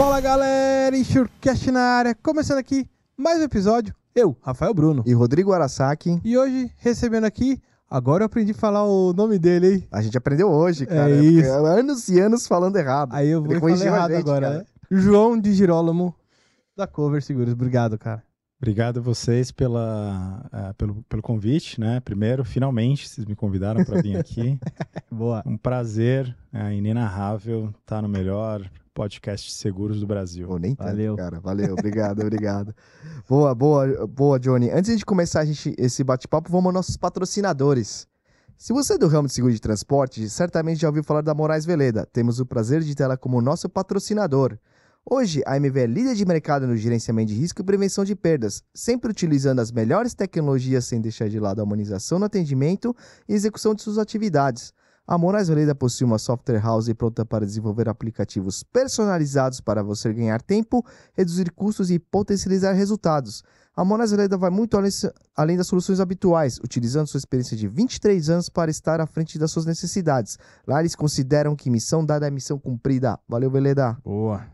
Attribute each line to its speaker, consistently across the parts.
Speaker 1: Fala galera, InsureCast na área, começando aqui mais um episódio, eu, Rafael Bruno
Speaker 2: e Rodrigo Arasaki.
Speaker 1: E hoje, recebendo aqui, agora eu aprendi a falar o nome dele, hein?
Speaker 2: A gente aprendeu hoje, cara.
Speaker 1: É isso.
Speaker 2: Anos e anos falando errado.
Speaker 1: Aí eu vou falar errado agora, cara. João de Girolamo, da Cover Seguros. Obrigado, cara.
Speaker 3: Obrigado a vocês pelo convite, né? Primeiro, finalmente, vocês me convidaram para vir aqui.
Speaker 1: Boa.
Speaker 3: Um prazer inenarrável estar no melhor podcast de seguros do Brasil.
Speaker 2: Oh, nem tanto,
Speaker 1: valeu,
Speaker 2: cara. Valeu, obrigado, obrigado. Boa, Johnny. Antes de começar esse bate-papo, vamos aos nossos patrocinadores. Se você é do ramo de seguro de transporte, certamente já ouviu falar da Moraes Veleda. Temos o prazer de tê-la como nosso patrocinador. Hoje, a MV é líder de mercado no gerenciamento de risco e prevenção de perdas, sempre utilizando as melhores tecnologias sem deixar de lado a humanização no atendimento e execução de suas atividades. A Moraes Veleda possui uma software house pronta para desenvolver aplicativos personalizados para você ganhar tempo, reduzir custos e potencializar resultados. A Moraes Veleda vai muito além das soluções habituais, utilizando sua experiência de 23 anos para estar à frente das suas necessidades. Lá eles consideram que missão dada é missão cumprida. Valeu, Veleda.
Speaker 1: Boa.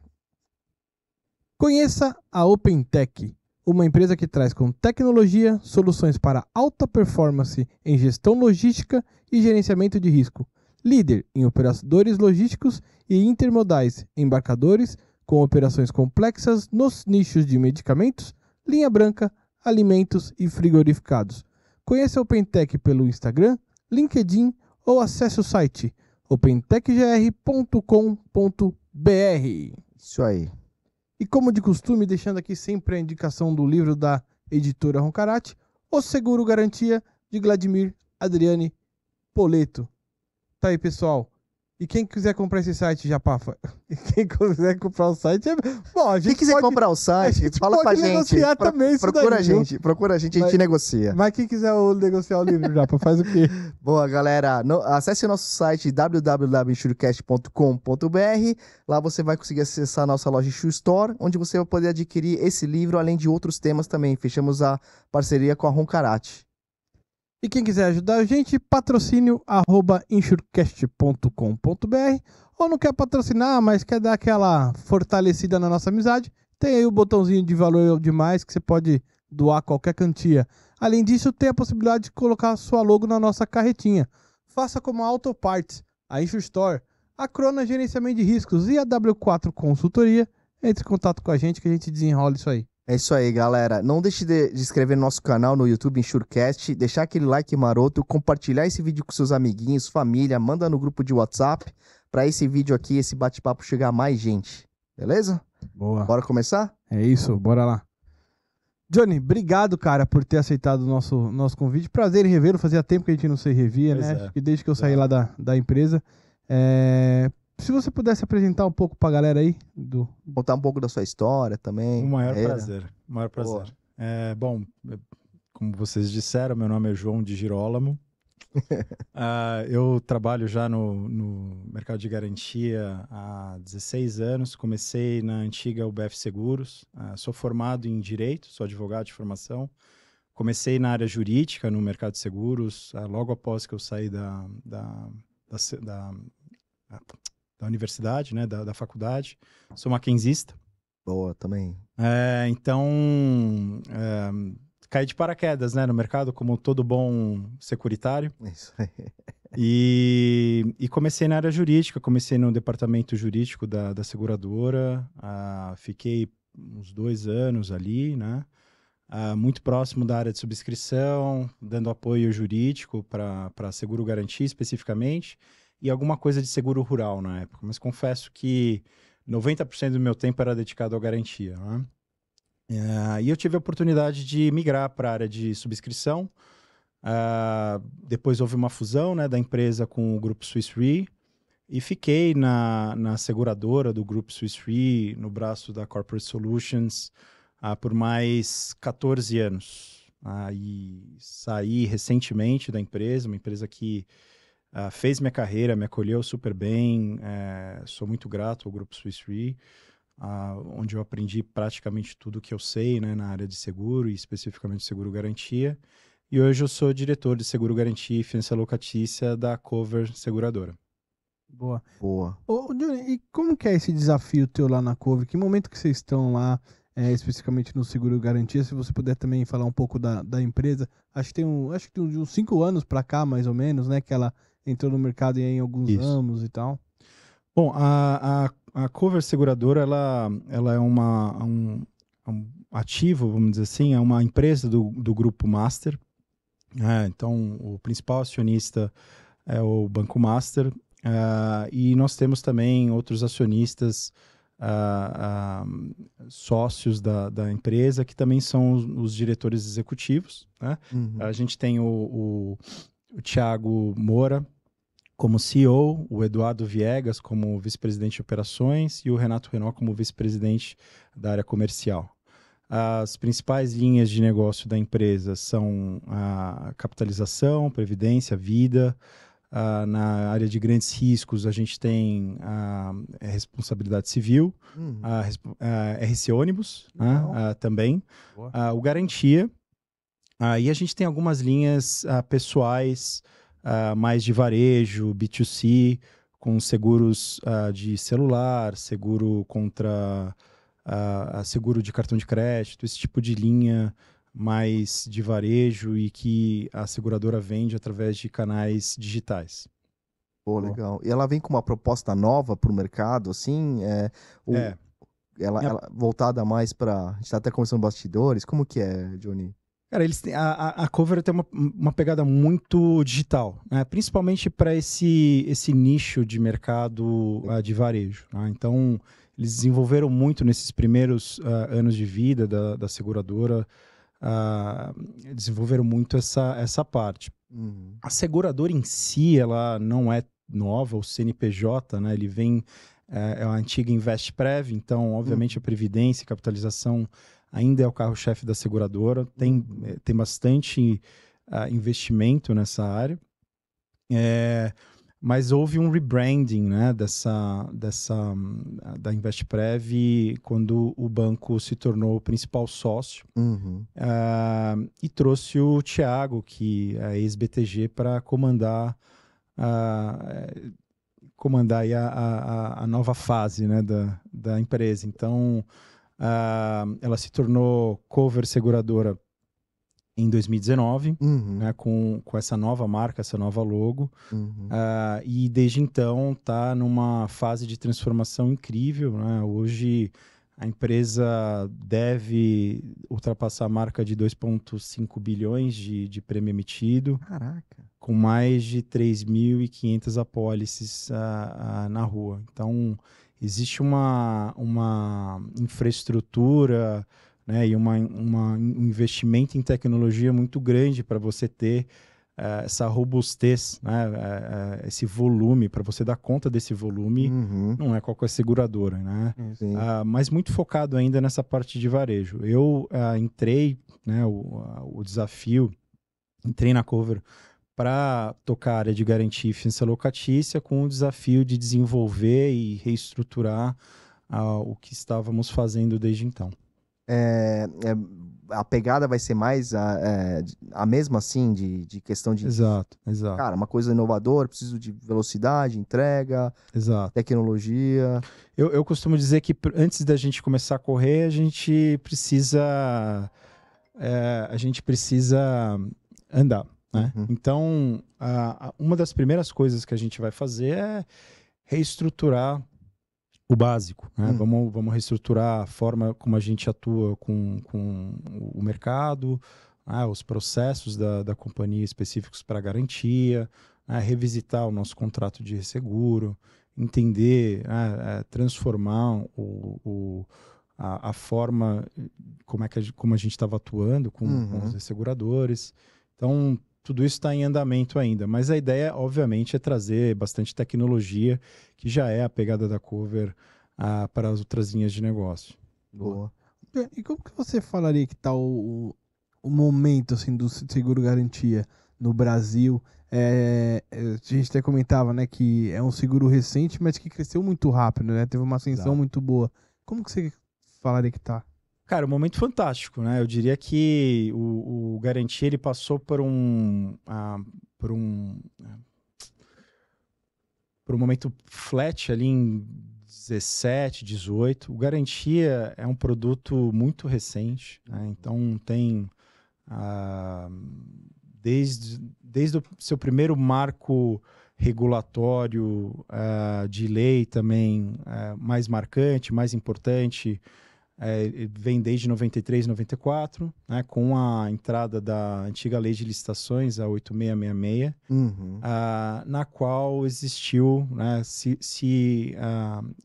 Speaker 1: Conheça a OpenTech, uma empresa que traz com tecnologia soluções para alta performance em gestão logística e gerenciamento de risco. Líder em operadores logísticos e intermodais, embarcadores com operações complexas nos nichos de medicamentos, linha branca, alimentos e frigorificados. Conheça a OpenTech pelo Instagram, LinkedIn ou acesse o site opentechgr.com.br.
Speaker 2: Isso aí.
Speaker 1: E como de costume, deixando aqui sempre a indicação do livro da editora Roncarate, O Seguro Garantia, de Vladimir Adriane Poleto. Tá aí, pessoal. E quem quiser comprar esse site, Japafa? Quem quiser comprar o site é... Bom,
Speaker 2: quem quiser comprar o site, fala com a gente.
Speaker 1: Também
Speaker 2: procura
Speaker 1: daí,
Speaker 2: a gente, a gente negocia.
Speaker 1: Mas quem quiser negociar o livro, Japa, faz o quê?
Speaker 2: Boa, galera. Acesse o nosso site www.insurecast.com.br. Lá você vai conseguir acessar a nossa loja Insure Store, onde você vai poder adquirir esse livro, além de outros temas também. Fechamos a parceria com a Roncarate.
Speaker 1: E quem quiser ajudar a gente, patrocínio@insurecast.com.br. Ou não quer patrocinar, mas quer dar aquela fortalecida na nossa amizade, tem aí o botãozinho de valor demais que você pode doar qualquer quantia. Além disso, tem a possibilidade de colocar sua logo na nossa carretinha. Faça como a Autoparts, a Insure Store, a Crona Gerenciamento de Riscos e a W4 Consultoria. Entre em contato com a gente que a gente desenrola isso aí.
Speaker 2: É isso aí, galera. Não deixe de inscrever no nosso canal no YouTube InsureCast, deixar aquele like maroto, compartilhar esse vídeo com seus amiguinhos, família, manda no grupo de WhatsApp, para esse vídeo aqui, esse bate-papo chegar a mais gente. Beleza?
Speaker 1: Boa.
Speaker 2: Bora começar?
Speaker 1: É isso, bora lá. Johnny, obrigado, cara, por ter aceitado o nosso convite. Prazer em revê-lo, fazia tempo que a gente não se revia,
Speaker 3: pois
Speaker 1: né?
Speaker 3: É.
Speaker 1: Acho que desde que eu saí lá da empresa. Se você pudesse apresentar um pouco pra galera aí
Speaker 2: Contar um pouco da sua história também.
Speaker 3: O maior prazer. Bom, como vocês disseram, meu nome é João de Girolamo. Eu trabalho já no mercado de garantia há 16 anos. Comecei na antiga UBF Seguros. Sou formado em Direito, sou advogado de formação. Comecei na área jurídica, no mercado de seguros, logo após que eu saí da universidade, né, da faculdade. Sou mackenzista.
Speaker 2: Boa, também.
Speaker 3: Então, caí de paraquedas, né, no mercado, como todo bom securitário.
Speaker 2: Isso aí.
Speaker 3: E comecei na área jurídica, comecei no departamento jurídico da seguradora. Fiquei uns 2 anos ali, né, muito próximo da área de subscrição, dando apoio jurídico para seguro garantia especificamente, e alguma coisa de seguro rural na época. Mas confesso que 90% do meu tempo era dedicado à garantia, né? E eu tive a oportunidade de migrar para a área de subscrição. Depois houve uma fusão, né, da empresa com o Grupo Swiss Re, e fiquei na seguradora do Grupo Swiss Re, no braço da Corporate Solutions, por mais 14 anos. E saí recentemente da empresa, uma empresa que fez minha carreira, me acolheu super bem. Sou muito grato ao Grupo Swiss Re, onde eu aprendi praticamente tudo que eu sei, né, na área de seguro e especificamente seguro garantia. E hoje eu sou diretor de seguro garantia e finança locatícia da Cover Seguradora.
Speaker 1: Boa.
Speaker 2: Boa.
Speaker 1: Ô, Johnny, e como que é esse desafio teu lá na Cover? Que momento que vocês estão lá, especificamente no Seguro Garantia? Se você puder também falar um pouco da empresa. Acho que tem de uns 5 anos para cá, mais ou menos, né? Que ela entrou no mercado em alguns
Speaker 3: Isso.
Speaker 1: anos e tal.
Speaker 3: Bom, a Cover Seguradora, ela é um ativo, vamos dizer assim, é uma empresa do Grupo Master. Então, o principal acionista é o Banco Master, e nós temos também outros acionistas, sócios da empresa, que também são os diretores executivos, né?
Speaker 2: Uhum.
Speaker 3: A gente tem o Thiago Moura como CEO, o Eduardo Viegas como vice-presidente de operações e o Renato Renault como vice-presidente da área comercial. As principais linhas de negócio da empresa são a capitalização, previdência, vida. Na área de grandes riscos, a gente tem a responsabilidade civil,
Speaker 2: Uhum.
Speaker 3: a RC Ônibus,
Speaker 2: Legal.
Speaker 3: também,
Speaker 1: Boa.
Speaker 3: o Garantia. E a gente tem algumas linhas pessoais, mais de varejo, B2C, com seguros de celular, seguro contra seguro de cartão de crédito, esse tipo de linha mais de varejo e que a seguradora vende através de canais digitais.
Speaker 2: Pô,
Speaker 1: Boa.
Speaker 2: legal. E ela vem com uma proposta nova para o mercado, assim?
Speaker 3: É.
Speaker 2: Ela voltada mais para. A gente está até conversando bastidores. Como que é, Johnny?
Speaker 3: Cara, eles têm, a Cover tem uma pegada muito digital, né? Principalmente para esse nicho de mercado de varejo, né? Então, eles desenvolveram muito nesses primeiros anos de vida da seguradora, desenvolveram muito essa parte.
Speaker 2: Uhum.
Speaker 3: A seguradora em si, ela não é nova, o CNPJ, né? Ele vem, é a antiga Investprev, então, obviamente, a previdência e capitalização ainda é o carro-chefe da seguradora, tem bastante investimento nessa área, mas houve um rebranding, né, da Investprev quando o banco se tornou o principal sócio,
Speaker 2: Uhum.
Speaker 3: e trouxe o Thiago, que é ex-BTG, para comandar aí a nova fase, né, da empresa. Então, ela se tornou Cover Seguradora em 2019,
Speaker 2: Uhum.
Speaker 3: né, com essa nova marca, essa nova logo.
Speaker 2: Uhum.
Speaker 3: E desde então está numa fase de transformação incrível, né? Hoje a empresa deve ultrapassar a marca de 2,5 bilhões de prêmio emitido,
Speaker 2: Caraca.
Speaker 3: com mais de 3.500 apólices na rua. Então, existe uma infraestrutura, né, e um investimento em tecnologia muito grande para você ter essa robustez, né, esse volume, para você dar conta desse volume,
Speaker 2: Uhum.
Speaker 3: não é qualquer seguradora, né?
Speaker 2: Sim.
Speaker 3: Mas muito focado ainda nessa parte de varejo. Eu entrei, né, o desafio, entrei na Cover para tocar a área de garantia e eficiência locatícia com o desafio de desenvolver e reestruturar o que estávamos fazendo desde então.
Speaker 2: A pegada vai ser mais a mesma, assim, de questão de.
Speaker 3: Exato, exato,
Speaker 2: Cara, uma coisa inovadora, preciso de velocidade, entrega,
Speaker 3: exato.
Speaker 2: tecnologia.
Speaker 3: Eu costumo dizer que antes da gente começar a correr, a gente precisa andar, né?
Speaker 2: Uhum.
Speaker 3: Então, uma das primeiras coisas que a gente vai fazer é reestruturar o básico, né? Vamos reestruturar a forma como a gente atua com o mercado, os processos da companhia específicos para garantia, revisitar o nosso contrato de resseguro, entender, transformar a forma como a gente estava atuando com os resseguradores. Então, tudo isso está em andamento ainda, mas a ideia, obviamente, é trazer bastante tecnologia, que já é a pegada da Cover para as outras linhas de negócio.
Speaker 2: Boa.
Speaker 1: E como que você falaria que está o momento assim, do seguro garantia no Brasil? A gente até comentava, né, que é um seguro recente, mas que cresceu muito rápido, né? Teve uma ascensão
Speaker 3: Exato.
Speaker 1: muito boa. Como que você falaria que está?
Speaker 3: Cara, um momento fantástico, né? Eu diria que o Garantia ele passou por um por um momento flat ali em 17, 18. O Garantia é um produto muito recente, né? Então tem desde o seu primeiro marco regulatório de lei também mais marcante, mais importante, vem desde 93, 94, né, com a entrada da antiga lei de licitações, a 8666, na qual existiu, né,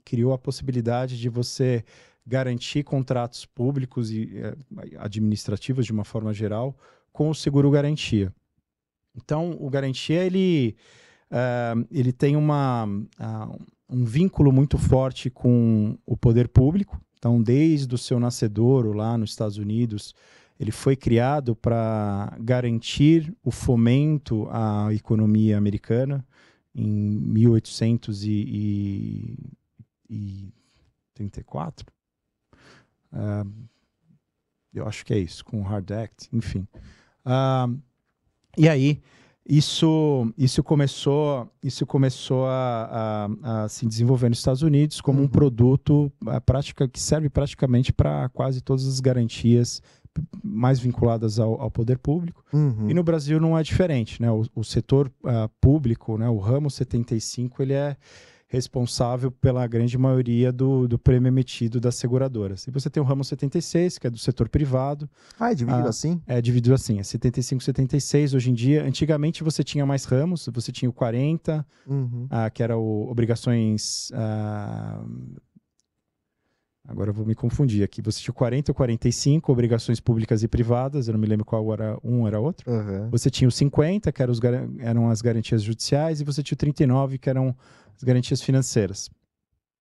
Speaker 3: criou a possibilidade de você garantir contratos públicos e administrativos de uma forma geral com o seguro garantia. Então, o garantia ele tem um vínculo muito forte com o poder público. Então, desde o seu nascedouro lá nos Estados Unidos, ele foi criado para garantir o fomento à economia americana em 1834. Eu acho que é isso, com o Hard Act, enfim. E aí, isso começou a se desenvolver nos Estados Unidos como um produto que serve praticamente para quase todas as garantias mais vinculadas ao poder público. E no Brasil não é diferente, né? O setor público, né? O ramo 75, ele é responsável pela grande maioria do prêmio emitido das seguradoras. E você tem o ramo 76, que é do setor privado.
Speaker 2: É dividido assim?
Speaker 3: É dividido assim, é 75, 76 hoje em dia. Antigamente você tinha mais ramos, você tinha o 40, que era obrigações... Agora eu vou me confundir aqui. Você tinha o 40 e o 45, obrigações públicas e privadas, eu não me lembro qual era outro. Você tinha o 50, que eram as garantias judiciais, e você tinha o 39, que eram as garantias financeiras.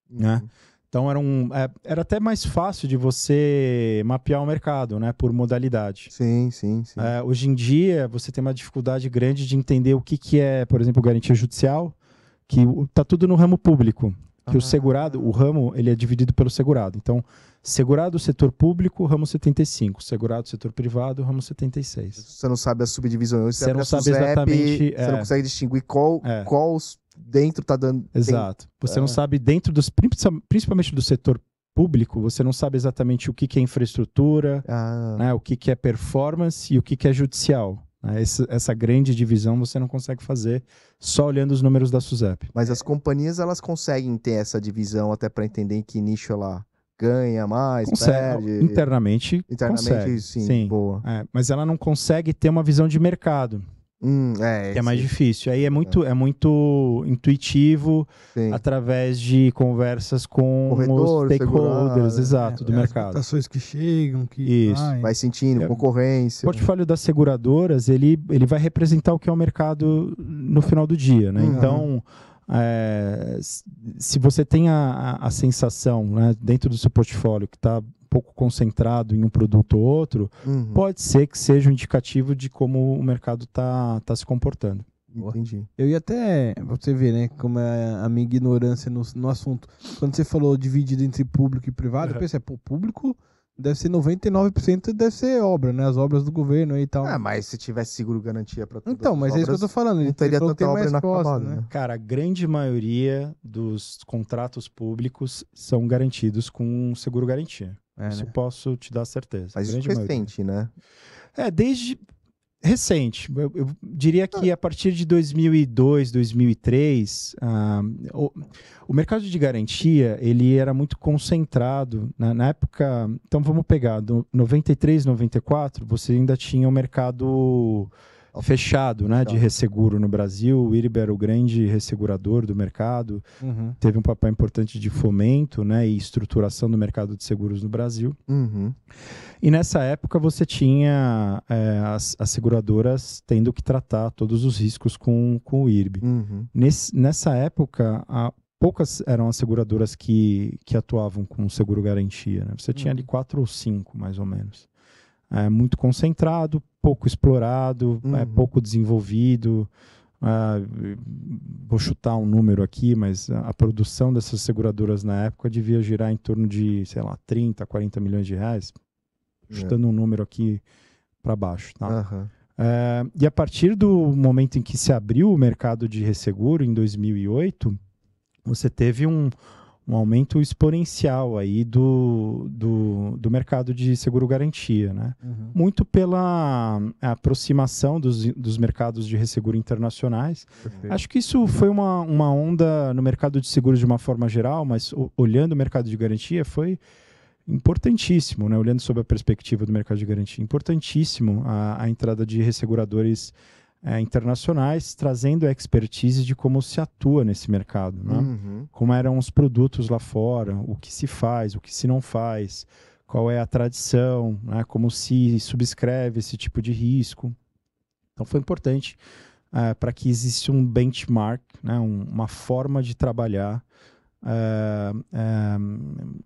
Speaker 3: Né? Então era até mais fácil de você mapear o mercado, né, por modalidade.
Speaker 2: Sim.
Speaker 3: Hoje em dia, você tem uma dificuldade grande de entender o que é, por exemplo, garantia judicial, que está tudo no ramo público. Que o segurado, o ramo, ele é dividido pelo segurado. Então, segurado setor público, ramo 75. Segurado setor privado, ramo 76.
Speaker 2: Você não sabe as subdivisões.
Speaker 3: Você não sabe exatamente...
Speaker 2: Você não consegue distinguir qual dentro está dando...
Speaker 3: Exato. Você não sabe dentro principalmente do setor público, você não sabe exatamente o que é infraestrutura, né, o que é performance e o que é judicial. Essa grande divisão você não consegue fazer só olhando os números da SUSEP.
Speaker 2: Mas as companhias, elas conseguem ter essa divisão até para entender em que nicho ela ganha mais, perde?
Speaker 3: Internamente consegue.
Speaker 2: Sim. Boa.
Speaker 3: Mas ela não consegue ter uma visão de mercado. Que é mais difícil. Aí é muito intuitivo, através de conversas com os stakeholders, do mercado. As
Speaker 1: ações que chegam,
Speaker 2: vai sentindo, concorrência.
Speaker 3: O portfólio das seguradoras, ele vai representar o que é o mercado no final do dia, né? Então, se você tem a sensação, né, dentro do seu portfólio que está pouco concentrado em um produto ou outro, pode ser que seja um indicativo de como o mercado está se comportando.
Speaker 2: Entendi.
Speaker 1: Eu ia até, você ver, né, como é a minha ignorância no assunto. Quando você falou dividido entre público e privado, eu pensei, público deve ser 99%, deve ser obra, né, as obras do governo e tal.
Speaker 2: Mas se tivesse seguro garantia para tudo.
Speaker 1: Então, mas é isso que eu tô falando.
Speaker 2: Não teria tanta obra inacabada, né?
Speaker 3: Cara, a grande maioria dos contratos públicos são garantidos com seguro garantia. Isso posso te dar certeza.
Speaker 2: Mas isso é recente, né?
Speaker 3: Desde recente. Eu diria que a partir de 2002, 2003, o mercado de garantia ele era muito concentrado. Na época, então vamos pegar, do 93, 94, você ainda tinha o mercado fechado, né, de resseguro no Brasil. O IRB era o grande ressegurador do mercado, teve um papel importante de fomento, né, e estruturação do mercado de seguros no Brasil. E nessa época você tinha as seguradoras tendo que tratar todos os riscos com o IRB. Nessa época, poucas eram as seguradoras que atuavam com seguro garantia, né? Você tinha ali 4 ou 5, mais ou menos. Muito concentrado, pouco explorado, pouco desenvolvido. Vou chutar um número aqui, mas a produção dessas seguradoras na época devia girar em torno de, sei lá, 30, 40 milhões de reais. Chutando um número aqui para baixo. Tá? E a partir do momento em que se abriu o mercado de resseguro, em 2008, você teve um aumento exponencial aí do mercado de seguro-garantia, né? Muito pela aproximação dos mercados de resseguro internacionais.
Speaker 1: Perfeito.
Speaker 3: Acho que isso foi uma onda no mercado de seguros de uma forma geral, mas olhando o mercado de garantia foi importantíssimo, né? Olhando sob a perspectiva do mercado de garantia, importantíssimo a entrada de resseguradores internacionais, trazendo a expertise de como se atua nesse mercado, né? Como eram os produtos lá fora, o que se faz, o que se não faz, qual é a tradição, né? Como se subscreve esse tipo de risco. Então foi importante para que existisse um benchmark, né? Uma forma de trabalhar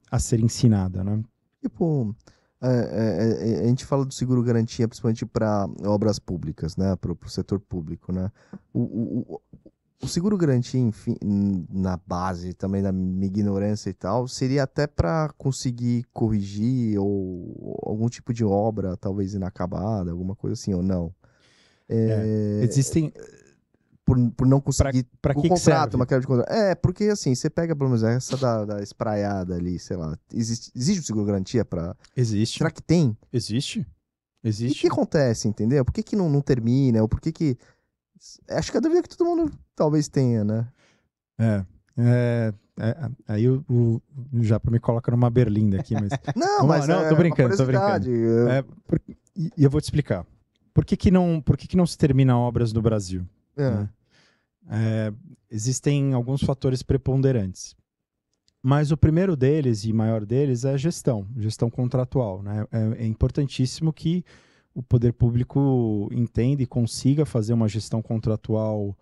Speaker 3: a ser ensinada, né?
Speaker 2: Tipo, a gente fala do seguro garantia principalmente para obras públicas, né? Para o setor público, né? O seguro garantia, enfim, na base também da minha ignorância e tal, seria até para conseguir corrigir ou algum tipo de obra talvez inacabada, alguma coisa assim, ou não?
Speaker 3: Existem...
Speaker 2: Por não conseguir
Speaker 3: Pra
Speaker 2: o
Speaker 3: que
Speaker 2: contrato,
Speaker 3: serve?
Speaker 2: uma quebra de contrato. Porque assim, você pega, pelo menos, essa da espraiada ali, sei lá. Existe um seguro garantia para...
Speaker 3: Existe.
Speaker 2: Será que tem?
Speaker 3: Existe.
Speaker 2: E o que acontece, entendeu? Por que não termina? Ou por que... Acho que é dúvida que todo mundo talvez tenha, né?
Speaker 3: Aí o Japa me coloca numa berlinda aqui, mas...
Speaker 2: Não, mas
Speaker 3: tô brincando, tô brincando. E eu vou te explicar. Por que não se termina obras no Brasil? Né? Existem alguns fatores preponderantes. Mas o primeiro deles e maior deles é a gestão contratual, né? É importantíssimo que o poder público entenda e consiga fazer uma gestão contratual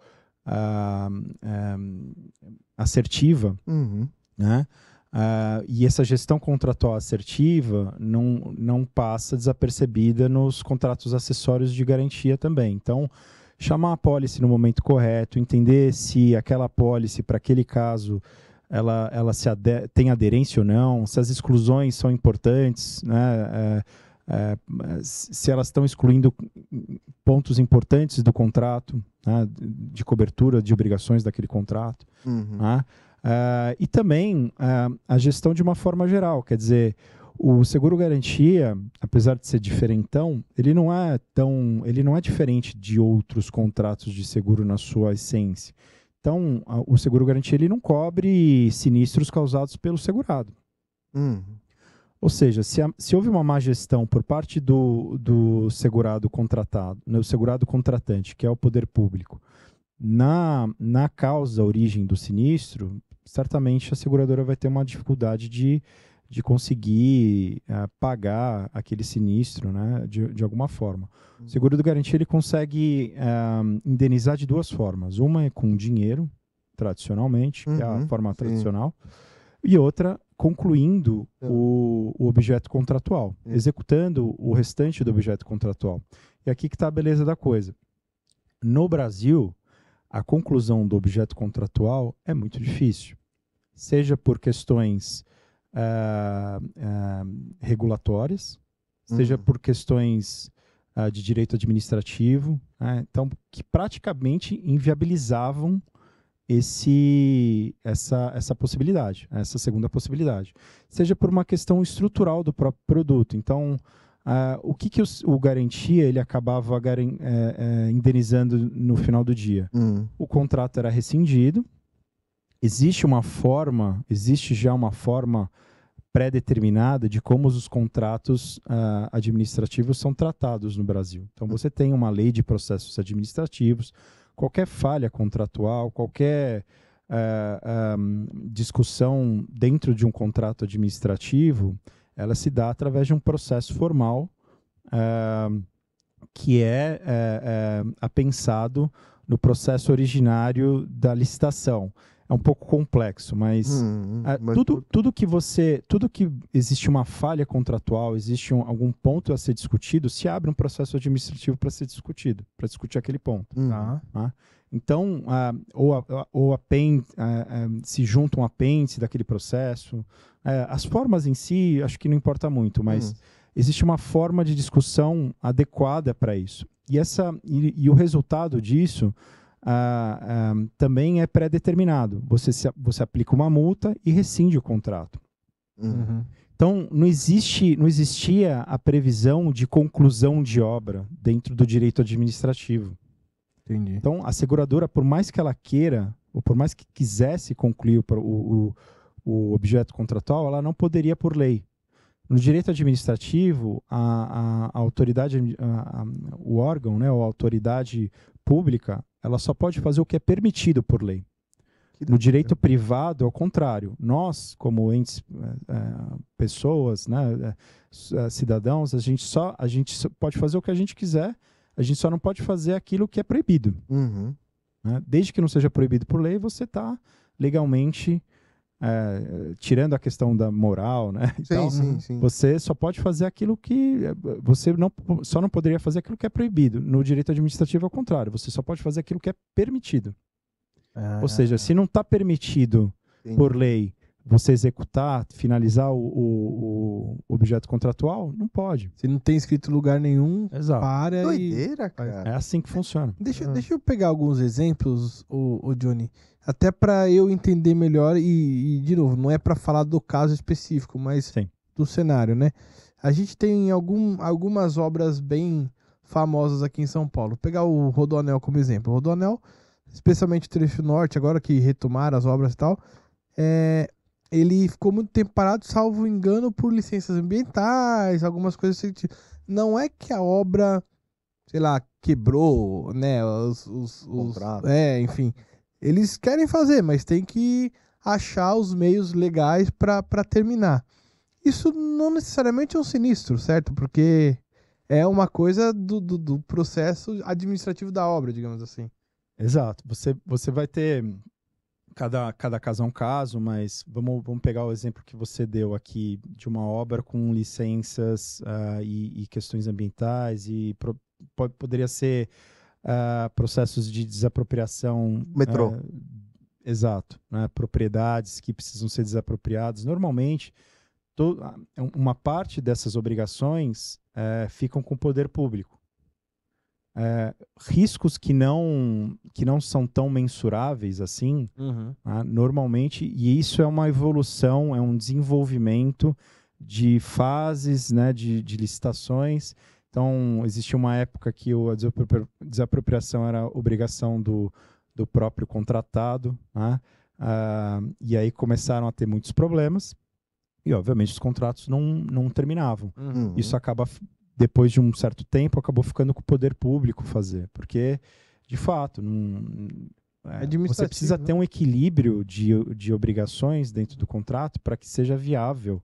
Speaker 3: assertiva, né? E essa gestão contratual assertiva não passa desapercebida nos contratos acessórios de garantia também. Então, chamar a pólice no momento correto, entender se aquela pólice, para aquele caso, ela tem aderência ou não, se as exclusões são importantes, né? Se elas estão excluindo pontos importantes do contrato, né? De cobertura de obrigações daquele contrato. Né? E também a gestão de uma forma geral, quer dizer, o seguro-garantia, apesar de ser diferentão, ele não é diferente de outros contratos de seguro na sua essência. Então, o seguro-garantia ele não cobre sinistros causados pelo segurado. Ou seja, se houve uma má gestão por parte do segurado contratado, do segurado contratante, que é o poder público, na causa origem do sinistro, certamente a seguradora vai ter uma dificuldade de conseguir pagar aquele sinistro, né, de alguma forma. O seguro de garantia ele consegue indenizar de duas formas. Uma é com dinheiro, tradicionalmente, que é a forma tradicional, e outra concluindo o objeto contratual, executando o restante do objeto contratual. E aqui que está a beleza da coisa. No Brasil, a conclusão do objeto contratual é muito difícil, seja por questões regulatórias, seja por questões de direito administrativo, então que praticamente inviabilizavam essa possibilidade, essa segunda possibilidade, seja por uma questão estrutural do próprio produto. Então, o que o garantia ele acabava indenizando no final do dia? O contrato era rescindido, existe já uma forma pré-determinada de como os contratos administrativos são tratados no Brasil. Então, você tem uma lei de processos administrativos, qualquer falha contratual, qualquer discussão dentro de um contrato administrativo, ela se dá através de um processo formal que é apensado no processo originário da licitação. É um pouco complexo, mas tudo que existe uma falha contratual, existe algum ponto a ser discutido, se abre um processo administrativo para ser discutido, para discutir aquele ponto. Tá? Então, se junta um apêndice daquele processo. As formas em si, acho que não importa muito, mas existe uma forma de discussão adequada para isso. E o resultado disso também é pré-determinado. Você aplica uma multa e rescinde o contrato.
Speaker 1: Uhum.
Speaker 3: Então, não existia a previsão de conclusão de obra dentro do direito administrativo.
Speaker 1: Entendi.
Speaker 3: Então, a seguradora, por mais que ela queira, ou por mais que quisesse concluir o objeto contratual, ela não poderia por lei. No direito administrativo, a autoridade, o órgão, né, ou a autoridade pública, ela só pode fazer o que é permitido por lei. No direito privado, ao contrário. Nós, como entes, pessoas, né, cidadãos, a gente só pode fazer o que a gente quiser, a gente só não pode fazer aquilo que é proibido.
Speaker 2: Uhum.
Speaker 3: Né? Desde que não seja proibido por lei, você está legalmente, tirando a questão da moral, né?
Speaker 2: Sim.
Speaker 3: Você só pode fazer aquilo que... só não poderia fazer aquilo que é proibido. No direito administrativo, ao contrário. Você só pode fazer aquilo que é permitido. Ou seja, se não está permitido por lei você executar, finalizar o objeto contratual, não pode.
Speaker 1: Se não tem escrito em lugar nenhum,
Speaker 3: Exato.
Speaker 1: para
Speaker 2: Doideira, cara.
Speaker 3: É assim que funciona.
Speaker 1: Deixa eu pegar alguns exemplos, o Johnny, até para eu entender melhor e, de novo, não é para falar do caso específico, mas
Speaker 3: Sim.
Speaker 1: do cenário, né? A gente tem algumas obras bem famosas aqui em São Paulo. Vou pegar o Rodoanel como exemplo. O Rodoanel, especialmente o trecho norte, agora que retomaram as obras e tal, ele ficou muito tempo parado, salvo engano, por licenças ambientais, algumas coisas assim. Não é que a obra, sei lá, quebrou, né? Enfim. Eles querem fazer, mas tem que achar os meios legais para terminar. Isso não necessariamente é um sinistro, certo? Porque é uma coisa do processo administrativo da obra, digamos assim.
Speaker 3: Exato. Você vai ter... Cada caso é um caso, mas vamos pegar o exemplo que você deu aqui de uma obra com licenças e questões ambientais e poderia ser processos de desapropriação.
Speaker 2: Metrô.
Speaker 3: Exato. Né, propriedades que precisam ser desapropriadas. Normalmente, uma parte dessas obrigações ficam com o poder público. Riscos que não são tão mensuráveis assim, normalmente, e isso é uma evolução, é um desenvolvimento de fases, né, de licitações. Então, existia uma época que a desapropriação era obrigação do próprio contratado, né? E aí começaram a ter muitos problemas, e obviamente os contratos não terminavam. Isso acaba... Depois de um certo tempo, acabou ficando com o poder público fazer. Porque, de fato, você precisa ter um equilíbrio de obrigações dentro do contrato para que seja viável.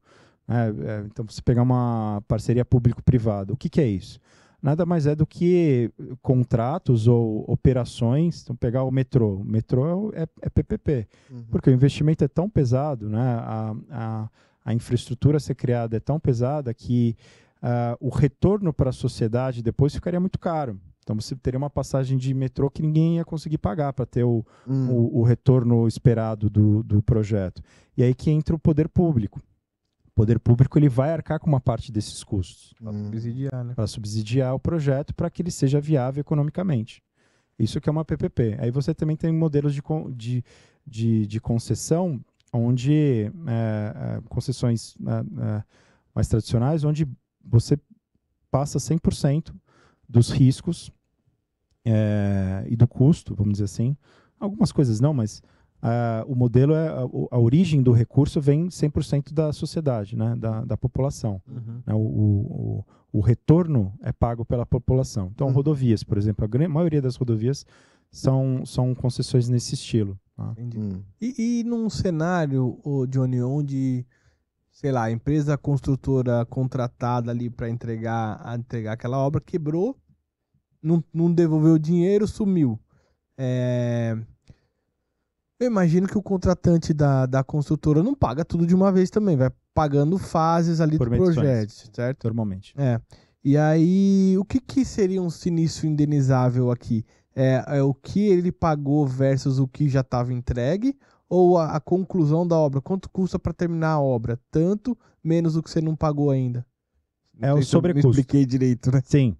Speaker 3: Então, você pegar uma parceria público-privada, o que é isso? Nada mais é do que contratos ou operações. Então, pegar o metrô. O metrô é PPP. Porque o investimento é tão pesado, né? A infraestrutura a ser criada é tão pesada que o retorno para a sociedade depois ficaria muito caro. Então você teria uma passagem de metrô que ninguém ia conseguir pagar para ter o retorno esperado do projeto. E aí que entra o poder público. O poder público ele vai arcar com uma parte desses custos.
Speaker 1: Para subsidiar, né?
Speaker 3: Para subsidiar o projeto para que ele seja viável economicamente. Isso que é uma PPP. Aí você também tem modelos de concessão, onde concessões mais tradicionais, onde você passa 100% dos riscos e do custo, vamos dizer assim. Algumas coisas não, mas o modelo a origem do recurso vem 100% da sociedade, né, da população. O retorno é pago pela população. Então, rodovias, por exemplo, a maioria das rodovias são concessões nesse estilo. Tá?
Speaker 1: E num cenário, Johnny, onde... sei lá, a empresa construtora contratada ali para entregar aquela obra quebrou, não devolveu o dinheiro, sumiu. Eu imagino que o contratante da construtora não paga tudo de uma vez também, vai pagando fases ali do projeto, certo?
Speaker 3: Normalmente.
Speaker 1: E aí, o que seria um sinistro indenizável aqui? É o que ele pagou versus o que já estava entregue? Ou a conclusão da obra? Quanto custa para terminar a obra? Tanto, menos o que você não pagou ainda.
Speaker 3: O sobrecusto.
Speaker 1: Me expliquei direito, né?
Speaker 3: Sim.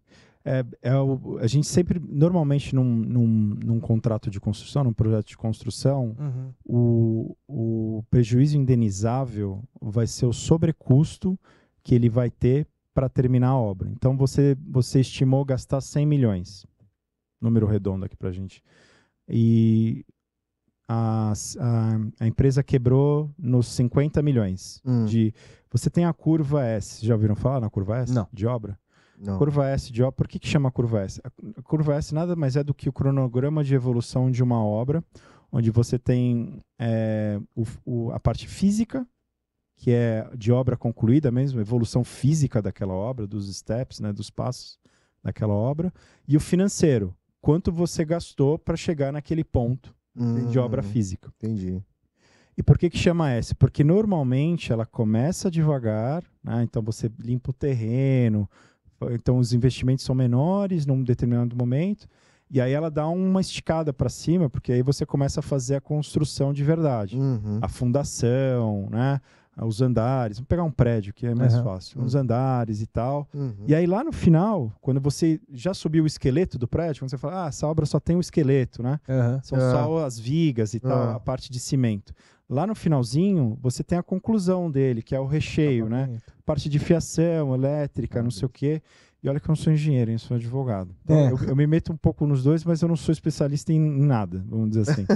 Speaker 3: A gente sempre, normalmente, num contrato de construção, num projeto de construção, o prejuízo indenizável vai ser o sobrecusto que ele vai ter para terminar a obra. Então, você estimou gastar 100 milhões, número redondo aqui para a gente, e a empresa quebrou nos 50 milhões. Você tem a curva S, já ouviram falar na curva S?
Speaker 2: Não.
Speaker 3: De obra?
Speaker 2: Não.
Speaker 3: Curva S de obra, por que chama curva S? A curva S nada mais é do que o cronograma de evolução de uma obra, onde você tem a parte física, que é de obra concluída mesmo, a evolução física daquela obra, dos steps, né, dos passos daquela obra, e o financeiro, quanto você gastou para chegar naquele ponto de obra física.
Speaker 2: Entendi.
Speaker 3: E por que chama S? Porque normalmente ela começa devagar, né? Então você limpa o terreno, então os investimentos são menores num determinado momento, e aí ela dá uma esticada para cima, porque aí você começa a fazer a construção de verdade. A fundação, né? Os andares, vamos pegar um prédio que é mais fácil, os andares e tal. E aí lá no final, quando você já subiu o esqueleto do prédio, quando você fala, essa obra só tem o esqueleto, né? São só as vigas e tal, a parte de cimento. Lá no finalzinho, você tem a conclusão dele, que é o recheio, né? Parte de fiação, elétrica, não sei o quê. E olha que eu não sou engenheiro, eu sou advogado. Então, eu me meto um pouco nos dois, mas eu não sou especialista em nada, vamos dizer assim.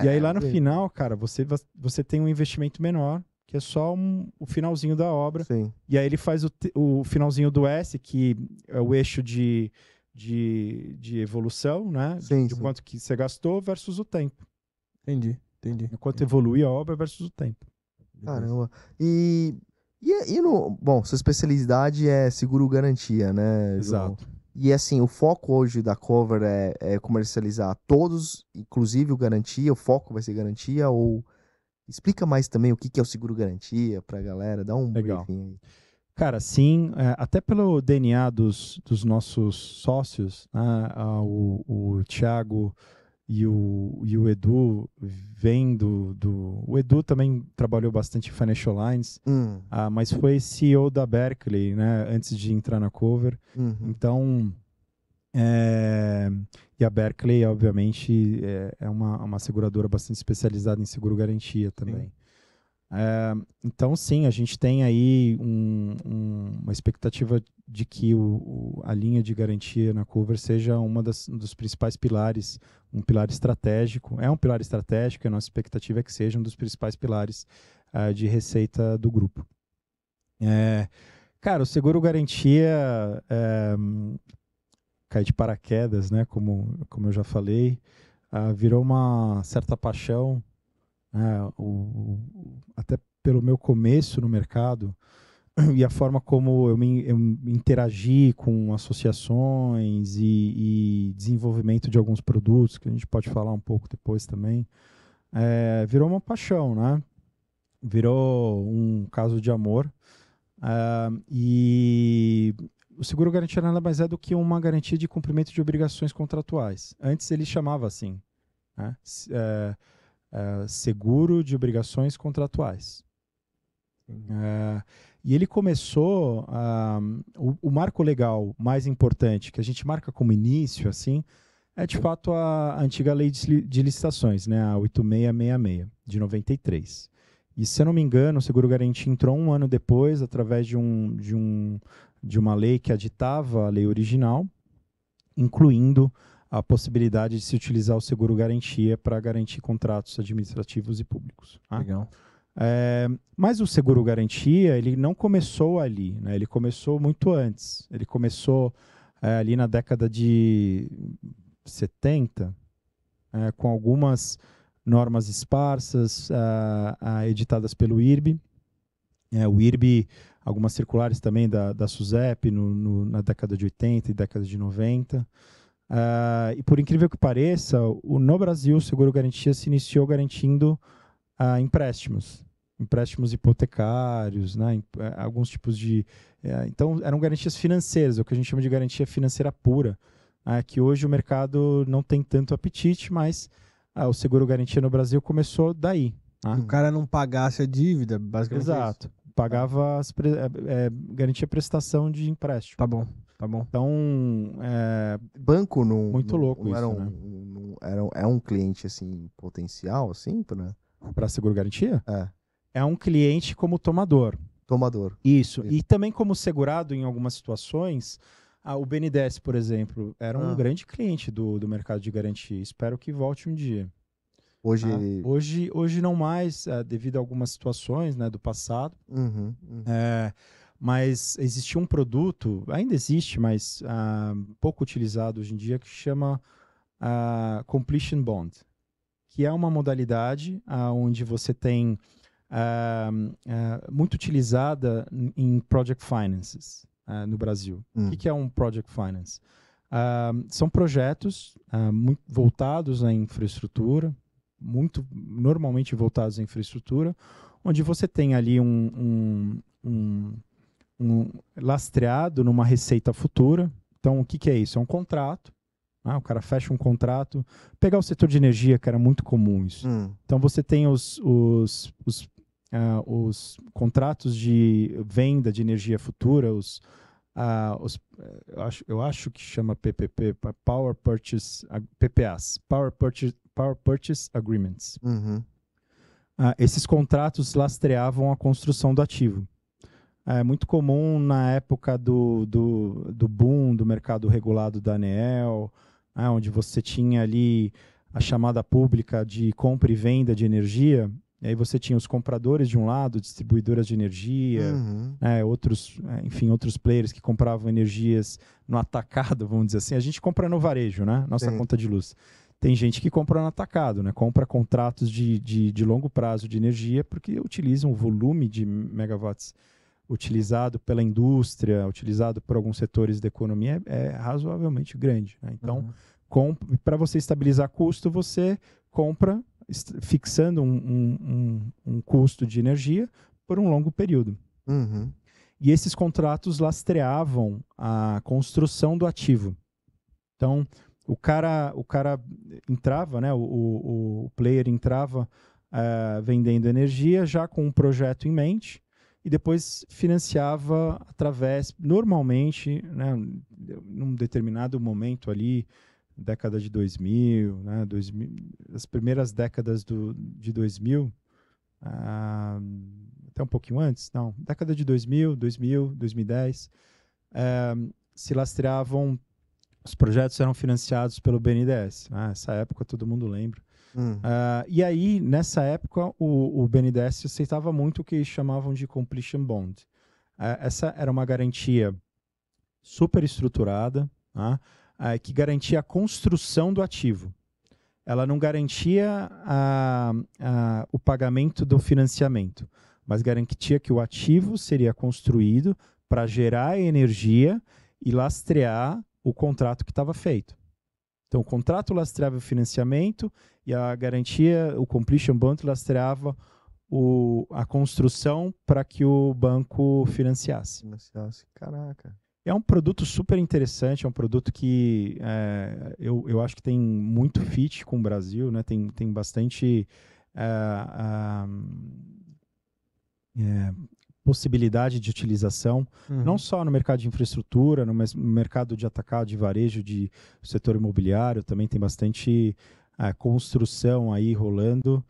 Speaker 3: E aí lá no final, cara, você tem um investimento menor, que é só o finalzinho da obra.
Speaker 2: Sim.
Speaker 3: E aí ele faz o finalzinho do S, que é o eixo de evolução, né? De quanto que você gastou versus o tempo.
Speaker 1: Entendi.
Speaker 3: Enquanto evolui a obra versus o tempo.
Speaker 2: Caramba. E bom, sua especialidade é seguro-garantia, né, João?
Speaker 3: Exato.
Speaker 2: E assim, o foco hoje da Cover é comercializar todos, inclusive o garantia, o foco vai ser garantia, ou explica mais também o que é o seguro-garantia pra galera, dá um briefing aí.
Speaker 3: Cara, sim, até pelo DNA dos nossos sócios, né, o Thiago e o Edu vem o Edu também trabalhou bastante em Financial Lines, mas foi CEO da Berkeley, né, antes de entrar na Cover. Então, e a Berkeley, obviamente, é uma seguradora bastante especializada em seguro-garantia também. Então, sim, a gente tem aí uma expectativa de que a linha de garantia na Cover seja um dos principais pilares, um pilar estratégico. É um pilar estratégico, a nossa expectativa é que seja um dos principais pilares de receita do grupo. Cara, o seguro-garantia cai de paraquedas, né? Como eu já falei, virou uma certa paixão. Até pelo meu começo no mercado e a forma como eu me interagi com associações e desenvolvimento de alguns produtos, que a gente pode falar um pouco depois também, virou uma paixão, né? Virou um caso de amor. E o seguro garantia nada mais é do que uma garantia de cumprimento de obrigações contratuais. Antes ele chamava assim, né? Seguro de obrigações contratuais. E ele começou, o marco legal mais importante, que a gente marca como início, assim, é de fato a antiga lei de licitações, né, a 8666, de 93. E se eu não me engano, o seguro garantia entrou um ano depois, através de uma lei que aditava a lei original, incluindo a possibilidade de se utilizar o seguro-garantia para garantir contratos administrativos e públicos. Tá?
Speaker 1: Legal.
Speaker 3: Mas o seguro-garantia, ele não começou ali, né? Ele começou muito antes. Ele começou ali na década de 70, com algumas normas esparsas editadas pelo IRB. O IRB, algumas circulares também da SUSEP na década de 80 e década de 90. E por incrível que pareça, no Brasil o seguro-garantia se iniciou garantindo empréstimos hipotecários, né? Alguns tipos de... então, eram garantias financeiras, o que a gente chama de garantia financeira pura, que hoje o mercado não tem tanto apetite, mas o seguro-garantia no Brasil começou daí.
Speaker 1: O cara não pagasse a dívida, basicamente.
Speaker 3: Exato. Pagava garantia prestação de empréstimo.
Speaker 1: Tá bom. Tá bom.
Speaker 3: Então,
Speaker 2: Banco não,
Speaker 3: muito
Speaker 2: não,
Speaker 3: louco
Speaker 2: não
Speaker 3: isso,
Speaker 2: era
Speaker 3: né?
Speaker 2: é um cliente assim potencial assim, né?
Speaker 3: Para seguro garantia?
Speaker 2: É,
Speaker 3: É um cliente como tomador.
Speaker 2: tomador.
Speaker 3: Isso.
Speaker 2: Isso.
Speaker 3: E também como segurado em algumas situações. O BNDES, por exemplo, era um grande cliente do mercado de garantia. Espero que volte um dia.
Speaker 2: Hoje
Speaker 3: Tá?
Speaker 2: ele...
Speaker 3: Hoje não mais, devido a algumas situações, né, do passado.
Speaker 2: Uhum.
Speaker 3: Mas existia um produto, ainda existe, mas pouco utilizado hoje em dia, que chama Completion Bond, que é uma modalidade onde você tem muito utilizada em Project Finances no Brasil. O que é um Project Finance? São projetos muito voltados à infraestrutura, muito normalmente voltados à infraestrutura, onde você tem ali um lastreado numa receita futura. Então, o que é isso? É um contrato. O cara fecha um contrato. Pegar o setor de energia, que era muito comum isso. Então, você tem os contratos de venda de energia futura, eu acho que chama PPP, Power Purchase, PPAs, Power Purchase Agreements. Esses contratos lastreavam a construção do ativo. É muito comum na época do boom do mercado regulado da ANEEL, onde você tinha ali a chamada pública de compra e venda de energia, e aí você tinha os compradores de um lado, distribuidoras de energia, outros players que compravam energias no atacado, vamos dizer assim. A gente compra no varejo, né? Nossa conta de luz. Tem gente que compra no atacado, né? Compra contratos de longo prazo de energia porque utilizam o volume de megawatts utilizado pela indústria, utilizado por alguns setores da economia, é razoavelmente grande. Né? Então, para você estabilizar custo, você compra fixando um custo de energia por um longo período. E esses contratos lastreavam a construção do ativo. Então, o cara entrava, né, o player entrava vendendo energia já com um projeto em mente, e depois financiava através, normalmente, né, num determinado momento ali, década de 2000, né, as primeiras décadas de 2000, até um pouquinho antes, não, década de 2000, 2010, se lastreavam, os projetos eram financiados pelo BNDES. Essa época todo mundo lembra. E aí, nessa época, o BNDES aceitava muito o que chamavam de Completion Bond. Essa era uma garantia super estruturada, que garantia a construção do ativo. Ela não garantia o pagamento do financiamento, mas garantia que o ativo seria construído para gerar energia e lastrear o contrato que estava feito. Então, o contrato lastreava o financiamento e a garantia, o completion bond, lastreava a construção para que o banco financiasse.
Speaker 2: Caraca.
Speaker 3: É um produto super interessante, é um produto que eu acho que tem muito fit com o Brasil, né? Tem bastante possibilidade de utilização, não só no mercado de infraestrutura, no mercado de atacado, de varejo, de setor imobiliário, também tem bastante construção aí rolando,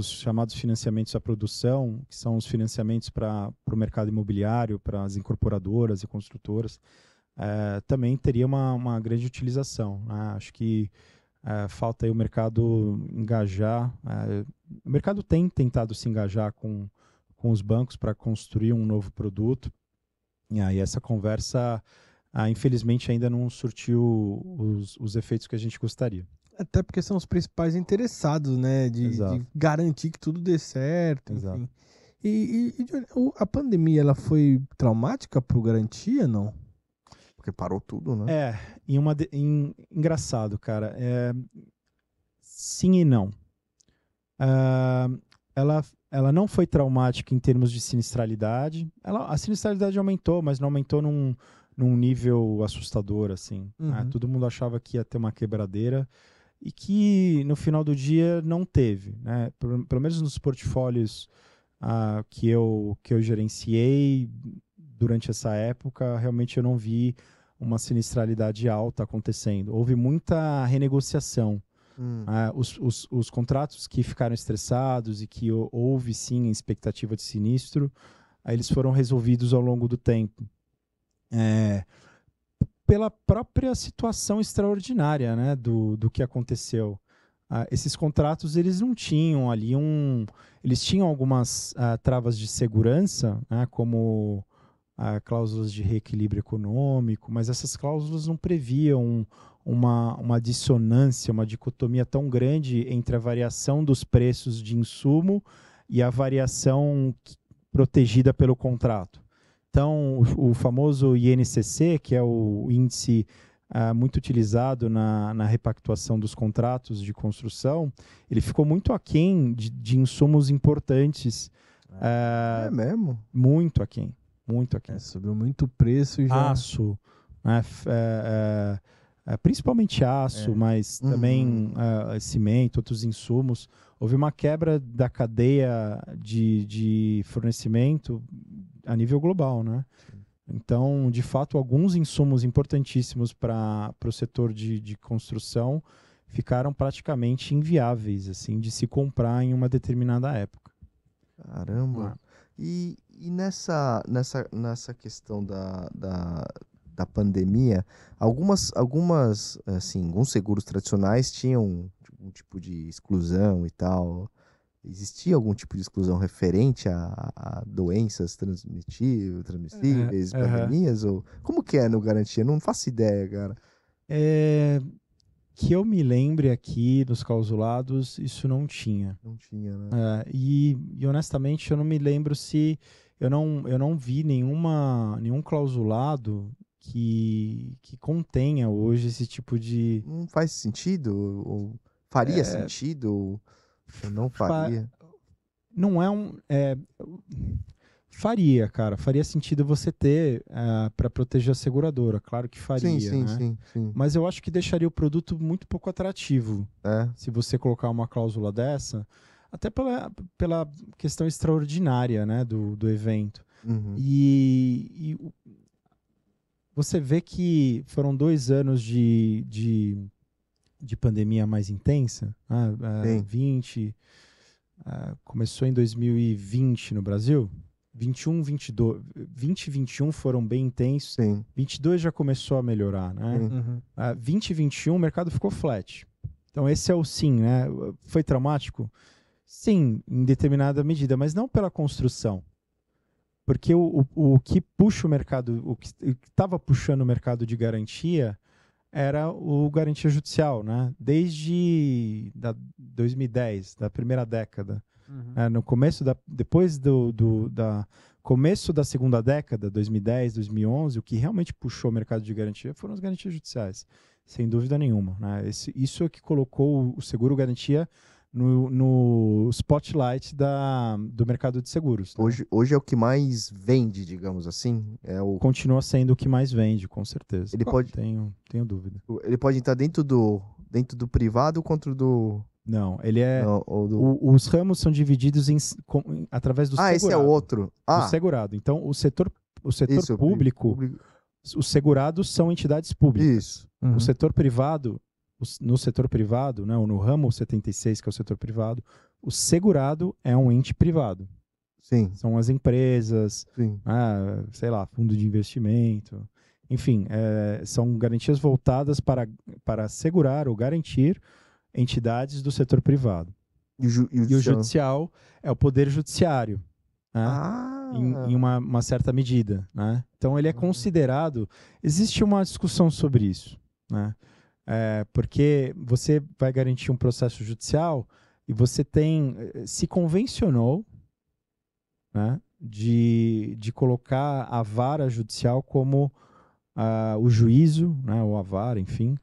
Speaker 3: os chamados financiamentos à produção, que são os financiamentos para o mercado imobiliário, para as incorporadoras e construtoras, também teria uma grande utilização. Acho que falta aí o mercado engajar, o mercado tem tentado se engajar com os bancos para construir um novo produto. E aí essa conversa, infelizmente, ainda não surtiu os efeitos que a gente gostaria.
Speaker 1: Até porque são os principais interessados, né? De garantir que tudo dê certo, enfim. E a pandemia, ela foi traumática para o Garantia, não?
Speaker 2: Porque parou tudo, né?
Speaker 3: Engraçado, cara. Sim e não. Ela não foi traumática em termos de sinistralidade. A sinistralidade aumentou, mas não aumentou num nível assustador, assim. Todo mundo achava que ia ter uma quebradeira e que, no final do dia, não teve. Né? Pelo menos nos portfólios que eu gerenciei, durante essa época, realmente eu não vi uma sinistralidade alta acontecendo. Houve muita renegociação. Os contratos que ficaram estressados e que houve, sim, expectativa de sinistro, eles foram resolvidos ao longo do tempo. Pela própria situação extraordinária, né, do que aconteceu. Esses contratos, eles não tinham ali eles tinham algumas travas de segurança, né, como cláusulas de reequilíbrio econômico, mas essas cláusulas não previam uma dissonância, uma dicotomia tão grande entre a variação dos preços de insumo e a variação protegida pelo contrato. Então, o famoso INCC, que é o índice muito utilizado na repactuação dos contratos de construção, ele ficou muito aquém de insumos importantes.
Speaker 2: É mesmo?
Speaker 3: Muito aquém. Muito aquém.
Speaker 1: Subiu muito o preço já.
Speaker 3: Aço, né? Principalmente aço, mas também cimento, outros insumos. Houve uma quebra da cadeia de fornecimento a nível global, né? Então, de fato, alguns insumos importantíssimos para o setor de construção ficaram praticamente inviáveis, assim, de se comprar em uma determinada época.
Speaker 2: Caramba! E nessa questão da pandemia, alguns seguros tradicionais tinham um tipo de exclusão e tal. Existia algum tipo de exclusão referente a doenças transmissíveis, pandemias? Ou como que é no Garantia? Não faço ideia, cara.
Speaker 3: Que eu me lembre aqui nos clausulados, isso não tinha.
Speaker 2: Não tinha, né?
Speaker 3: E honestamente eu não me lembro se eu não vi nenhum clausulado que contenha hoje esse tipo de...
Speaker 2: Não faz sentido? Ou faria sentido? Ou não faria?
Speaker 3: Não é faria, cara. Faria sentido você ter para proteger a seguradora. Claro que faria,
Speaker 2: sim.
Speaker 3: Mas eu acho que deixaria o produto muito pouco atrativo. Se você colocar uma cláusula dessa, até pela questão extraordinária, né, do evento. E você vê que foram 2 anos de pandemia mais intensa, 20... começou em 2020 no Brasil, 21, 22, 20 e 21 foram bem intensos, 22 já começou a melhorar, né? 20 e 21 o mercado ficou flat. Então esse é o sim, né? Foi traumático? Sim, em determinada medida, mas não pela construção. Porque o que puxa o mercado, o que estava puxando o mercado de garantia era o garantia judicial, né? Desde 2010, da primeira década. No começo começo da segunda década, 2010, 2011, o que realmente puxou o mercado de garantia foram as garantias judiciais, sem dúvida nenhuma, né? Isso é que colocou o seguro garantia no spotlight do mercado de seguros. Né?
Speaker 2: Hoje é o que mais vende, digamos assim.
Speaker 3: Continua sendo o que mais vende, com certeza.
Speaker 2: Ele pode...
Speaker 3: Tenho dúvida.
Speaker 2: Ele pode entrar dentro do privado contra do...
Speaker 3: Não, ele é... Os ramos são divididos através do segurado.
Speaker 2: Esse é o outro.
Speaker 3: Do segurado. Então, o setor público, os segurados são entidades públicas.
Speaker 2: Isso.
Speaker 3: O setor privado... No setor privado, né, ou no ramo 76, que é o setor privado, o segurado é um ente privado.
Speaker 2: Sim.
Speaker 3: São as empresas, sei lá, fundo de investimento, enfim, são garantias voltadas para assegurar ou garantir entidades do setor privado. E o judicial é o poder judiciário, né, em uma certa medida. Né? Então ele é considerado... Existe uma discussão sobre isso, né? Porque você vai garantir um processo judicial e você se convencionou, né, de colocar a vara judicial como o juízo, né, ou a vara, enfim,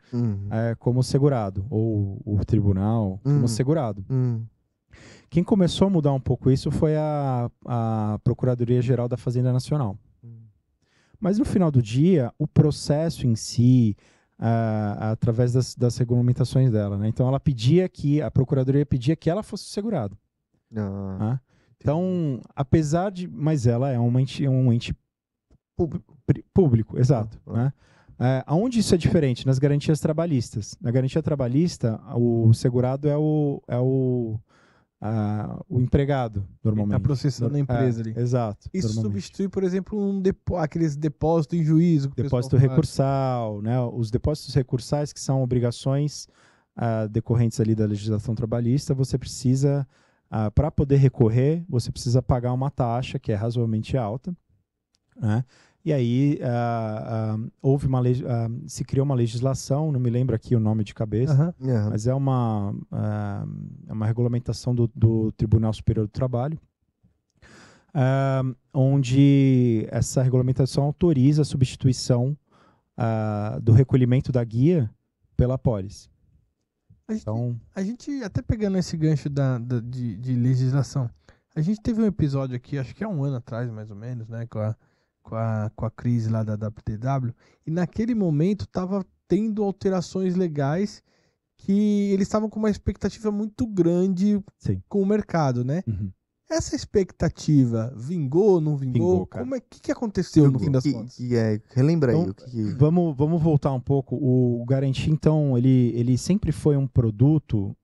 Speaker 3: como segurado, ou o tribunal como segurado. Quem começou a mudar um pouco isso foi a Procuradoria-Geral da Fazenda Nacional. Mas no final do dia, o processo em si... através das regulamentações dela, né? Então a Procuradoria pedia que ela fosse segurada. Então, apesar de... Mas ela é um ente Público, exato.
Speaker 2: Ah.
Speaker 3: Né? Aonde isso é diferente? Nas garantias trabalhistas. Na garantia trabalhista, o segurado é o empregado, normalmente.
Speaker 1: Está processando a empresa ali.
Speaker 3: Exato.
Speaker 1: Isso
Speaker 3: normalmente.
Speaker 1: substitui, por exemplo, aqueles depósitos em juízo. Que o
Speaker 3: Depósito
Speaker 1: pessoal faz.
Speaker 3: recursal, né? Os depósitos recursais, que são obrigações decorrentes ali da legislação trabalhista, você precisa, para poder recorrer, você precisa pagar uma taxa que é razoavelmente alta, né? E aí se criou uma legislação, não me lembro aqui o nome de cabeça,
Speaker 1: Aham.
Speaker 3: mas é uma regulamentação do Tribunal Superior do Trabalho, onde essa regulamentação autoriza a substituição do recolhimento da guia pela apólice.
Speaker 1: A gente, até pegando esse gancho de legislação, a gente teve um episódio aqui, acho que há um ano atrás, mais ou menos, né, com a crise lá da WTW, e naquele momento estava tendo alterações legais que eles estavam com uma expectativa muito grande
Speaker 3: Sim.
Speaker 1: com o mercado, né?
Speaker 3: Uhum.
Speaker 1: Essa expectativa vingou, não vingou?
Speaker 3: Vingou, cara.
Speaker 1: Que aconteceu no fim das contas?
Speaker 2: Relembra aí.
Speaker 3: Então, vamos voltar um pouco. O Garantia, então, ele sempre foi um produto,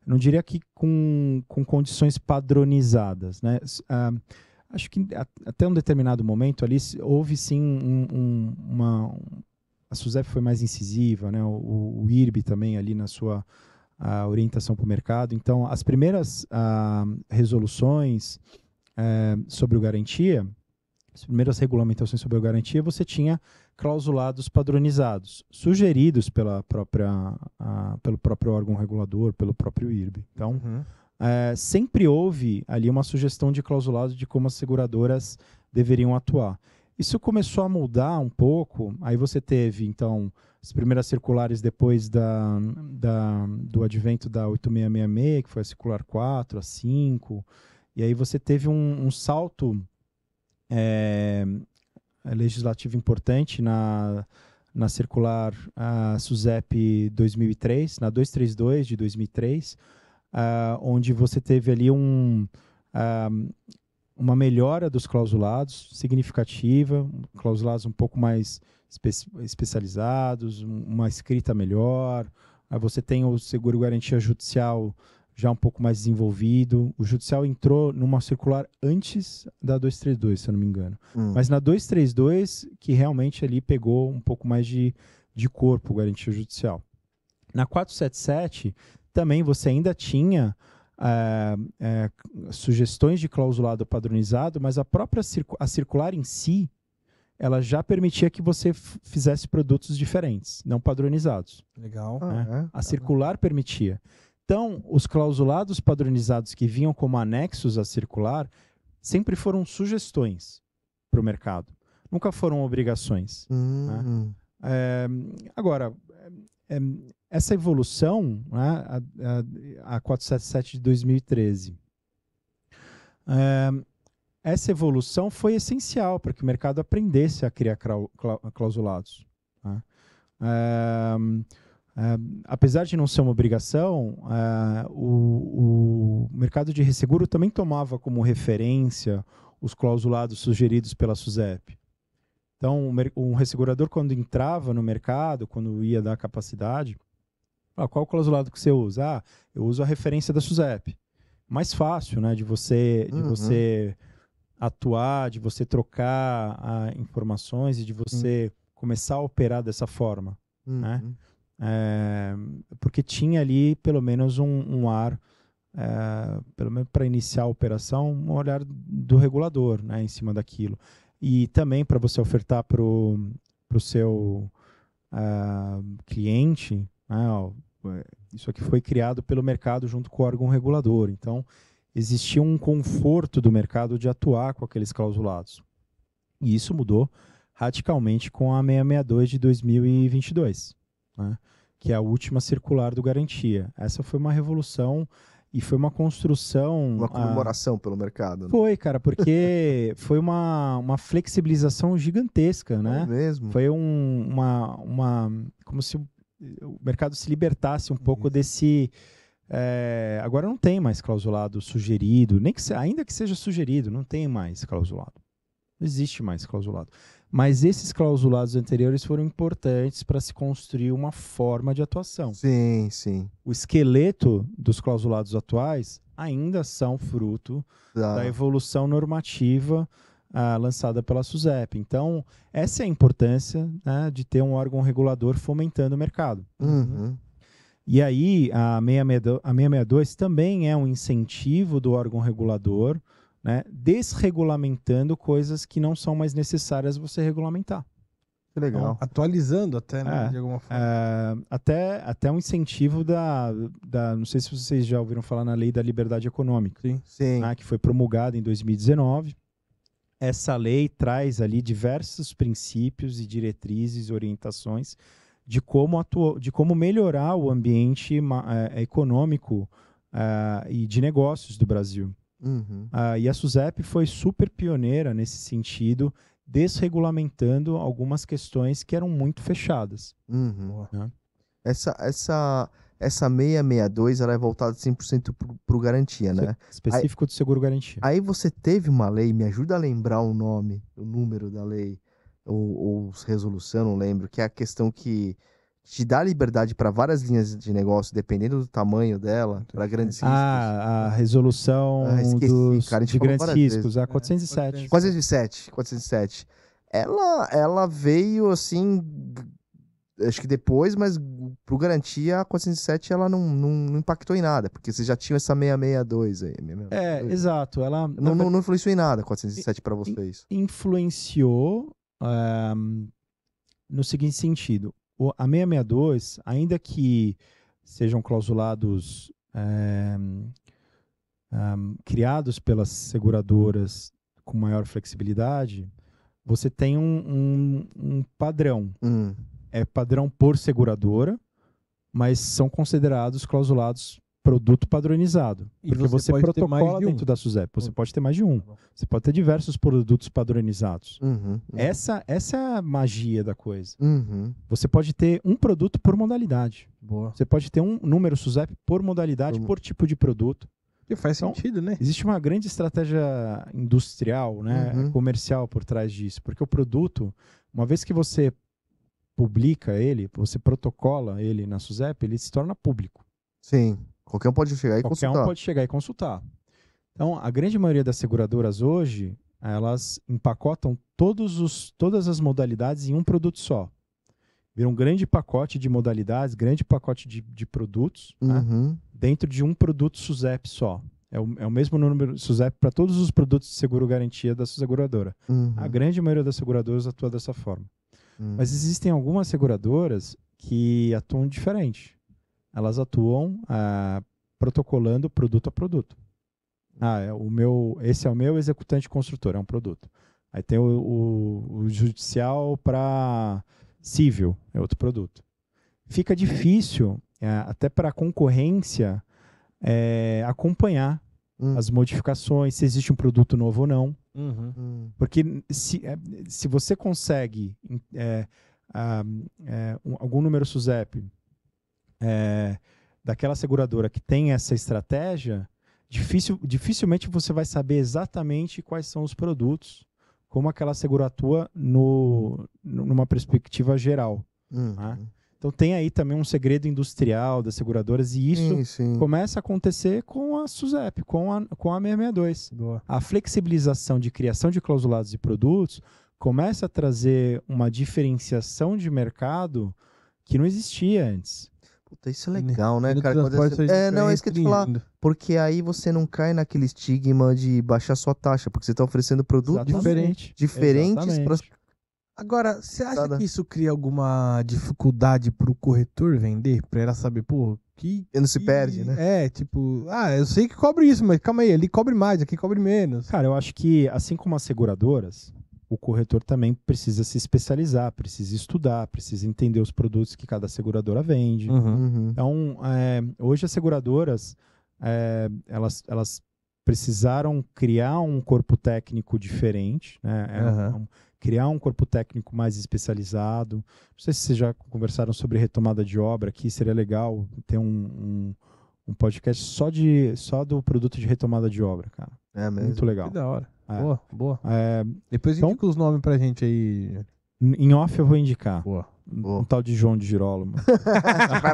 Speaker 3: não diria que com condições padronizadas, né? Acho que até um determinado momento ali houve sim a SUSEP foi mais incisiva, né? O IRB também ali na sua orientação para o mercado. Então, as primeiras resoluções sobre o garantia, as primeiras regulamentações sobre a garantia, você tinha clausulados padronizados, sugeridos pelo próprio órgão regulador, pelo próprio IRB. Então, sempre houve ali uma sugestão de clausulado de como as seguradoras deveriam atuar. Isso começou a mudar um pouco, aí você teve, então, as primeiras circulares depois do advento da 8666, que foi a circular 4, a 5, e aí você teve um salto legislativo importante na circular SUSEP 2003, na 232 de 2003, onde você teve ali uma melhora dos clausulados significativa, clausulados um pouco mais especializados, uma escrita melhor. Aí você tem o seguro garantia judicial já um pouco mais desenvolvido. O judicial entrou numa circular antes da 232, se eu não me engano. Mas na 232 que realmente ali pegou um pouco mais de corpo garantia judicial. Na 477 também você ainda tinha sugestões de clausulado padronizado, mas a própria circular em si, ela já permitia que você fizesse produtos diferentes, não padronizados.
Speaker 1: Legal.
Speaker 3: Né? A circular permitia. Então, os clausulados padronizados que vinham como anexos à circular sempre foram sugestões para o mercado. Nunca foram obrigações. Né? Agora, essa evolução, né, a 477 de 2013, essa evolução foi essencial para que o mercado aprendesse a criar clausulados. Né? Apesar de não ser uma obrigação, o mercado de resseguro também tomava como referência os clausulados sugeridos pela SUSEP. Então, um ressegurador, quando entrava no mercado, quando ia dar capacidade, qual o clausulado que você usa? Eu uso a referência da SUSEP. Mais fácil, né, de você atuar, de você trocar informações e de você começar a operar dessa forma. Né? Porque tinha ali, pelo menos, um ar, pelo menos para iniciar a operação, um olhar do regulador, né, em cima daquilo. E também para você ofertar para o seu cliente, isso aqui foi criado pelo mercado junto com o órgão regulador. Então, existia um conforto do mercado de atuar com aqueles clausulados. E isso mudou radicalmente com a 662 de 2022, né? Que é a última circular do Garantia. Essa foi uma revolução e foi uma construção...
Speaker 2: Uma comemoração pelo mercado. Né?
Speaker 3: Foi, cara, porque foi uma flexibilização gigantesca, né?
Speaker 2: É mesmo.
Speaker 3: Foi como se o mercado se libertasse um pouco desse... agora não tem mais clausulado sugerido, ainda que seja sugerido, não tem mais clausulado. Não existe mais clausulado. Mas esses clausulados anteriores foram importantes para se construir uma forma de atuação.
Speaker 2: Sim, sim.
Speaker 3: O esqueleto dos clausulados atuais ainda são fruto da evolução normativa lançada pela SUSEP. Então, essa é a importância, né, de ter um órgão regulador fomentando o mercado.
Speaker 2: Uhum.
Speaker 3: E aí, a 662 também é um incentivo do órgão regulador, né, desregulamentando coisas que não são mais necessárias você regulamentar.
Speaker 2: Que legal.
Speaker 1: Atualizando até, né, de alguma forma.
Speaker 3: Até um incentivo não sei se vocês já ouviram falar na Lei da Liberdade Econômica,
Speaker 2: Sim.
Speaker 3: Né, que foi promulgada em 2019. Essa lei traz ali diversos princípios e diretrizes, orientações de como melhorar o ambiente econômico e de negócios do Brasil.
Speaker 2: Uhum.
Speaker 3: E a SUSEP foi super pioneira nesse sentido, desregulamentando algumas questões que eram muito fechadas.
Speaker 2: Uhum.
Speaker 3: Né?
Speaker 2: Essa 662 ela é voltada 100% para o garantia, né?
Speaker 3: Específico do seguro garantia.
Speaker 2: Aí você teve uma lei, me ajuda a lembrar o nome, o número da lei, ou resolução, não lembro, que é a questão que te dá liberdade para várias linhas de negócio, dependendo do tamanho dela, para grandes riscos.
Speaker 3: A resolução de grandes riscos, a 407.
Speaker 2: 407. Ela veio assim, acho que depois, mas pro garantia a 407 ela não impactou em nada, porque vocês já tinham essa 662 aí.
Speaker 3: Exato. Ela
Speaker 2: não influenciou em nada a 407 para vocês.
Speaker 3: Influenciou no seguinte sentido. A 662, ainda que sejam clausulados criados pelas seguradoras com maior flexibilidade, você tem um padrão. É padrão por seguradora, mas são considerados clausulados produto padronizado. Porque você protocola dentro da SUSEP. Você pode ter mais de um. Você pode ter diversos produtos padronizados. Essa é a magia da coisa. Você pode ter um produto por modalidade.
Speaker 1: Boa.
Speaker 3: Você pode ter um número SUSEP por modalidade, por tipo de produto.
Speaker 1: Que faz sentido, né?
Speaker 3: Existe uma grande estratégia industrial, né, comercial por trás disso. Porque o produto, uma vez que você publica ele, você protocola ele na SUSEP, ele se torna público.
Speaker 2: Sim. Qualquer um pode chegar e consultar.
Speaker 3: Qualquer um pode chegar e consultar. Então, a grande maioria das seguradoras hoje, elas empacotam todas as modalidades em um produto só. Vira um grande pacote de modalidades, grande pacote de produtos, né, dentro de um produto SUSEP só. É o mesmo número SUSEP para todos os produtos de seguro garantia da seguradora. A grande maioria das seguradoras atua dessa forma. Mas existem algumas seguradoras que atuam diferente. Elas atuam protocolando produto a produto. Esse é o meu executante construtor, é um produto. Aí tem o judicial para civil, é outro produto. Fica difícil, até para a concorrência, acompanhar as modificações, se existe um produto novo ou não. Porque se você consegue algum número SUSEP daquela seguradora que tem essa estratégia, dificilmente você vai saber exatamente quais são os produtos, como aquela segura atua numa perspectiva geral. Né? Então tem aí também um segredo industrial das seguradoras e isso começa a acontecer com a SUSEP, com a 662.
Speaker 1: Boa.
Speaker 3: A flexibilização de criação de clausulados e produtos começa a trazer uma diferenciação de mercado que não existia antes.
Speaker 2: Puta, isso é legal, né,
Speaker 1: no
Speaker 2: cara? Não, é isso que eu ia te falar. Porque aí você não cai naquele estigma de baixar sua taxa, porque você está oferecendo produtos diferentes para...
Speaker 1: Agora, você acha que isso cria alguma dificuldade para o corretor vender? Para ela saber, pô,
Speaker 2: Ele não se perde, né?
Speaker 1: Tipo, eu sei que cobre isso, mas calma aí, ali cobre mais, aqui cobre menos.
Speaker 3: Cara, eu acho que, assim como as seguradoras, o corretor também precisa se especializar, precisa estudar, precisa entender os produtos que cada seguradora vende. Então, hoje as seguradoras, elas precisaram criar um corpo técnico diferente, né? Criar um corpo técnico mais especializado. Não sei se vocês já conversaram sobre retomada de obra aqui, seria legal ter um podcast só do produto de retomada de obra, cara.
Speaker 2: É mesmo.
Speaker 3: Muito legal.
Speaker 1: Que da hora.
Speaker 3: É.
Speaker 1: Boa, boa.
Speaker 3: É,
Speaker 1: Depois
Speaker 3: Então-
Speaker 1: indica os nomes pra gente aí.
Speaker 3: em off eu vou indicar.
Speaker 1: Boa.
Speaker 2: Boa.
Speaker 3: Um tal de João de Girolamo.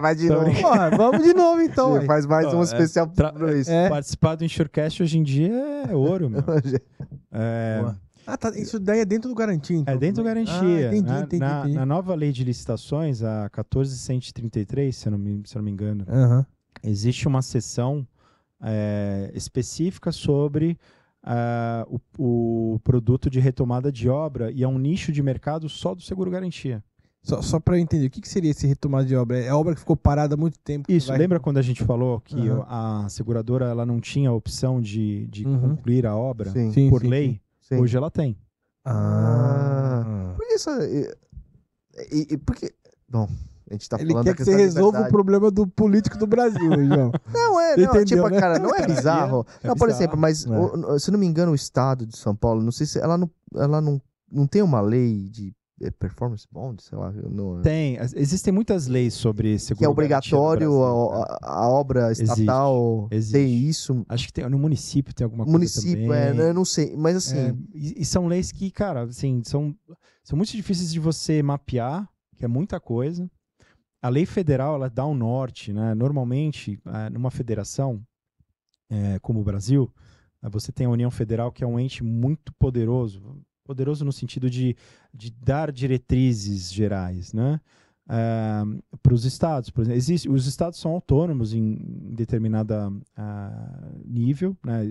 Speaker 2: Vai de
Speaker 3: Então,
Speaker 2: novo.
Speaker 1: Porra, vamos de novo então.
Speaker 2: Sim,
Speaker 1: ué.
Speaker 2: faz mais um
Speaker 3: Ó,
Speaker 2: especial
Speaker 3: tra-
Speaker 2: pra isso.
Speaker 1: É.
Speaker 3: Participar do Insurecast hoje em dia é ouro, meu. É,
Speaker 1: Boa. Ah, tá, isso daí é dentro do Garantia, então.
Speaker 3: é dentro do
Speaker 1: também.
Speaker 3: Garantia.
Speaker 1: Ah, entendi,
Speaker 3: né?
Speaker 1: entendi,
Speaker 3: na,
Speaker 1: entendi.
Speaker 3: na nova lei de licitações, a 14.133, se eu não me engano,
Speaker 1: Aham.
Speaker 3: existe uma seção específica sobre o produto de retomada de obra e é um nicho de mercado só do seguro garantia.
Speaker 1: Só pra eu entender, o que seria esse retomada de obra? É obra que ficou parada há muito tempo? que
Speaker 3: Isso,
Speaker 1: vai-
Speaker 3: lembra quando a gente falou que
Speaker 1: Aham.
Speaker 3: a seguradora ela não tinha a opção de
Speaker 1: Uhum.
Speaker 3: concluir a obra
Speaker 2: Sim,
Speaker 1: Sim,
Speaker 3: por
Speaker 1: sim,
Speaker 3: lei?
Speaker 2: sim.
Speaker 3: Hoje ela tem.
Speaker 1: Ah.
Speaker 2: Por que isso... Por que... Bom, a gente tá
Speaker 1: Ele
Speaker 2: falando
Speaker 1: quer
Speaker 2: da
Speaker 1: que você
Speaker 2: questão da
Speaker 1: resolva o
Speaker 2: liberdade.
Speaker 1: problema do político do Brasil, João.
Speaker 2: Não,
Speaker 1: Entendeu,
Speaker 2: tipo,
Speaker 1: né?
Speaker 2: cara, não é bizarro.
Speaker 3: É
Speaker 2: Não, por
Speaker 3: bizarro.
Speaker 2: exemplo, mas se eu não me engano, o estado de São Paulo, não sei se ela não tem uma lei de performance bond, sei lá, não,
Speaker 3: Tem. Existem muitas leis sobre seguro
Speaker 2: que é
Speaker 3: garantia no
Speaker 2: obrigatório
Speaker 3: Brasil, né?
Speaker 2: a obra estatal
Speaker 3: Existe.
Speaker 2: tem isso.
Speaker 3: Acho que tem, no município tem alguma
Speaker 2: Município,
Speaker 3: coisa também.
Speaker 2: eu não sei, mas assim,
Speaker 3: E são leis que, cara, assim, são muito difíceis de você mapear, que é muita coisa. A lei federal, ela dá um norte, né? Normalmente, numa federação como o Brasil, você tem a União Federal, que é um ente muito poderoso no sentido de dar diretrizes gerais, né? Para os estados. Por exemplo, os estados são autônomos em determinada nível, né?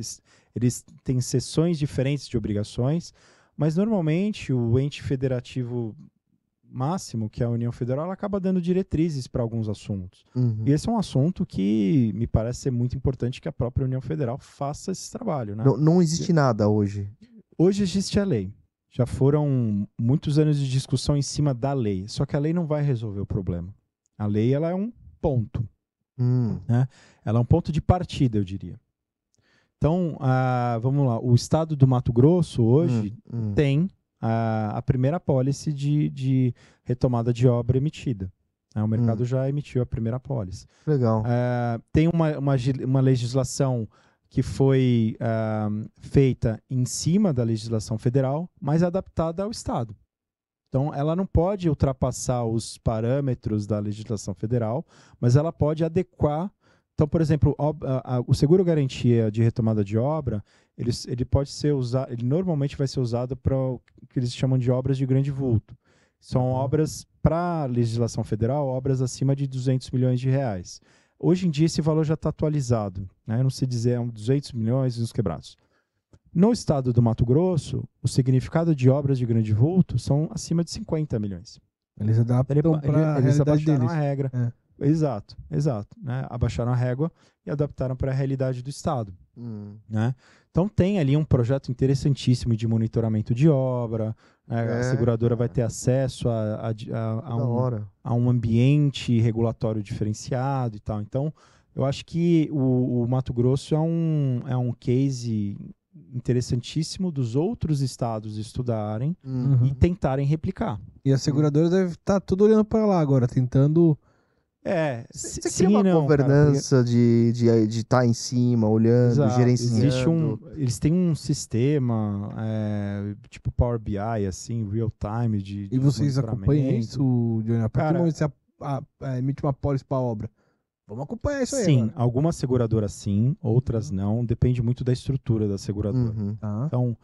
Speaker 3: Eles têm seções diferentes de obrigações, mas normalmente o ente federativo máximo, que é a União Federal, ela acaba dando diretrizes para alguns assuntos. E esse é um assunto que me parece ser muito importante que a própria União Federal faça esse trabalho, né?
Speaker 2: não existe nada hoje.
Speaker 3: Hoje existe a lei. Já foram muitos anos de discussão em cima da lei. Só que a lei não vai resolver o problema. A lei, ela é um ponto. Ela é um ponto de partida, eu diria. Então, vamos lá. O estado do Mato Grosso hoje tem a primeira apólice de retomada de obra emitida. O mercado já emitiu a primeira apólice.
Speaker 2: Legal.
Speaker 3: Tem uma legislação que foi feita em cima da legislação federal, mas adaptada ao Estado. Então, ela não pode ultrapassar os parâmetros da legislação federal, mas ela pode adequar. Então, por exemplo, o seguro-garantia de retomada de obra, ele pode ser usado, ele normalmente vai ser usado para o que eles chamam de obras de grande vulto. São obras, para a legislação federal, obras acima de 200 milhões de reais. Hoje em dia, esse valor já está atualizado, né? Eu não sei dizer, 200 milhões e uns quebrados. No estado do Mato Grosso, o significado de obras de grande vulto são acima de 50 milhões.
Speaker 1: Eles adaptam para a
Speaker 3: Eles
Speaker 1: realidade
Speaker 3: abaixaram
Speaker 1: deles.
Speaker 3: a regra. Exato. Né? Abaixaram a régua e adaptaram para a realidade do estado. Né? Então tem ali um projeto interessantíssimo de monitoramento de obra, né? A seguradora vai ter acesso a um ambiente regulatório diferenciado e tal. Então, eu acho que o Mato Grosso é um case interessantíssimo dos outros estados estudarem e tentarem replicar.
Speaker 1: E as seguradoras devem estar tudo olhando para lá agora, tentando...
Speaker 2: Você cria uma governança de estar em cima, olhando,
Speaker 3: exato,
Speaker 2: gerenciando.
Speaker 3: Eles têm um sistema tipo Power BI, assim, real time de
Speaker 1: E vocês acompanham isso, Johnny? A partir do momento que você emite uma pólice para a obra, vamos acompanhar isso aí.
Speaker 3: Sim,
Speaker 1: agora.
Speaker 3: algumas seguradoras sim, outras não. Depende muito da estrutura da seguradora.
Speaker 1: Tá.
Speaker 3: Então,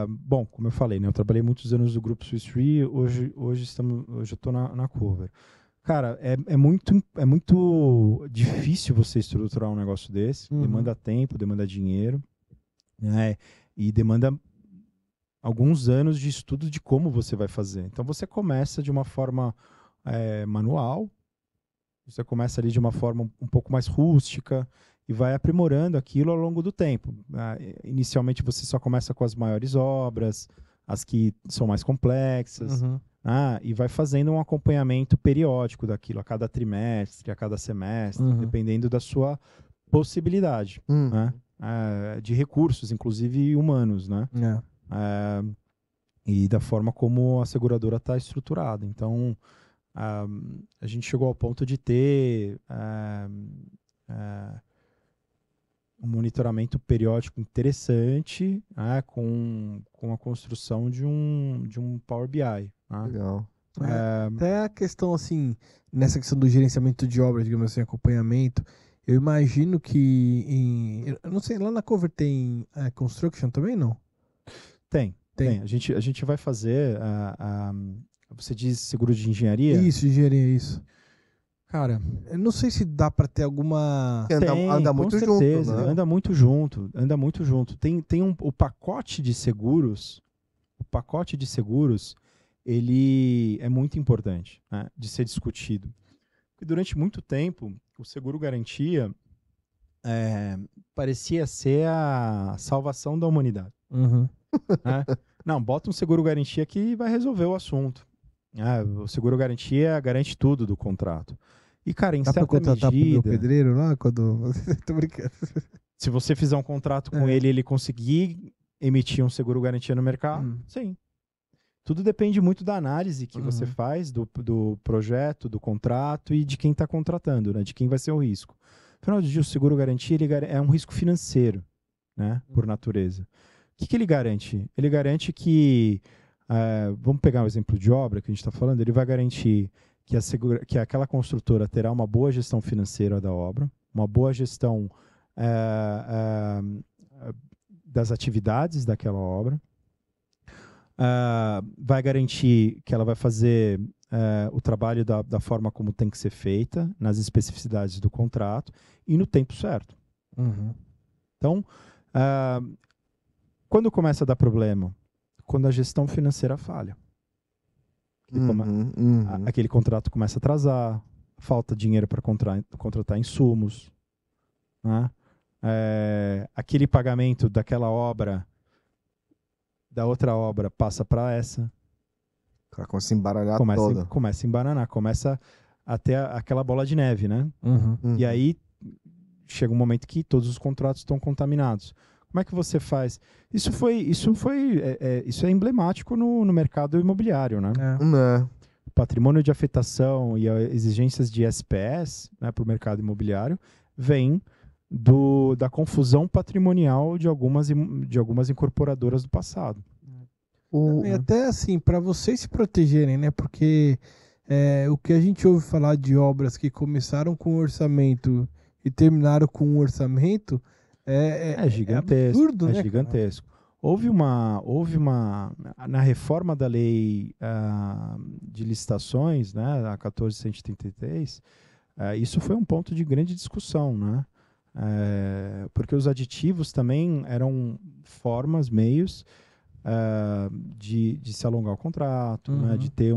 Speaker 3: bom, como eu falei, né, eu trabalhei muitos anos no grupo Swiss Re, hoje eu estou na Cover. Cara, é muito difícil você estruturar um negócio desse. Demanda tempo, demanda dinheiro, né? E demanda alguns anos de estudo de como você vai fazer. Então, você começa de uma forma manual, você começa ali de uma forma um pouco mais rústica e vai aprimorando aquilo ao longo do tempo. Inicialmente, você só começa com as maiores obras, as que são mais complexas, e vai fazendo um acompanhamento periódico daquilo, a cada trimestre, a cada semestre, dependendo da sua possibilidade, né? De recursos, inclusive humanos, né? E da forma como a seguradora está estruturada. Então, a gente chegou ao ponto de ter um monitoramento periódico interessante, né, com a construção de um Power BI. Né?
Speaker 2: Legal.
Speaker 1: Até a questão, assim, nessa questão do gerenciamento de obras, digamos assim, acompanhamento, eu imagino que eu não sei, lá na Cover tem construction também, não?
Speaker 3: Tem. A gente vai fazer, você diz seguro de engenharia?
Speaker 1: Isso, engenharia, isso.
Speaker 3: Cara,
Speaker 1: Eu não sei se dá para ter alguma...
Speaker 2: Anda
Speaker 3: com
Speaker 2: muito
Speaker 3: certeza,
Speaker 2: junto, né?
Speaker 3: anda muito junto. Tem o pacote de seguros, ele é muito importante, né, de ser discutido. Porque durante muito tempo, o seguro-garantia parecia ser a salvação da humanidade.
Speaker 1: Uhum.
Speaker 3: Né? Não, bota um seguro-garantia que vai resolver o assunto. O seguro-garantia garante tudo do contrato. E, cara, em
Speaker 1: Dá pra
Speaker 3: certa
Speaker 1: contratar pro meu
Speaker 3: medida,
Speaker 1: pedreiro lá quando... Tô brincando.
Speaker 3: se você fizer um contrato com ele e ele conseguir emitir um seguro-garantia no mercado, sim. Tudo depende muito da análise que você faz do projeto, do contrato e de quem está contratando, né? De quem vai ser o risco. Afinal de dia, o seguro-garantia é um risco financeiro, né? Por natureza. O que ele garante? Ele garante que, vamos pegar um exemplo de obra que a gente está falando, ele vai garantir que aquela construtora terá uma boa gestão financeira da obra, uma boa gestão das atividades daquela obra, vai garantir que ela vai fazer o trabalho da forma como tem que ser feita, nas especificidades do contrato e no tempo certo.
Speaker 1: Uhum.
Speaker 3: Então, quando começa a dar problema? Quando a gestão financeira falha. Aquele contrato começa a atrasar, falta dinheiro para contratar insumos, né? Aquele pagamento daquela obra, da outra obra, passa para essa.
Speaker 2: O cara começa a embaralhar toda.
Speaker 3: Começa a embananar, começa a ter aquela bola de neve, né? E aí chega um momento que todos os contratos estão contaminados. Como é que você faz? Isso é emblemático no mercado imobiliário, né? O patrimônio de afetação e as exigências de SPS, né, para o mercado imobiliário vem da confusão patrimonial de algumas incorporadoras do passado.
Speaker 1: E até assim, para vocês se protegerem, né? Porque o que a gente ouve falar de obras que começaram com orçamento e terminaram com um orçamento é
Speaker 3: gigantesco.
Speaker 1: Absurdo, né,
Speaker 3: gigantesco. Houve uma na reforma da lei de licitações, né, a 14.133, isso foi um ponto de grande discussão, né? Porque os aditivos também eram formas, meios de se alongar o contrato, né, de ter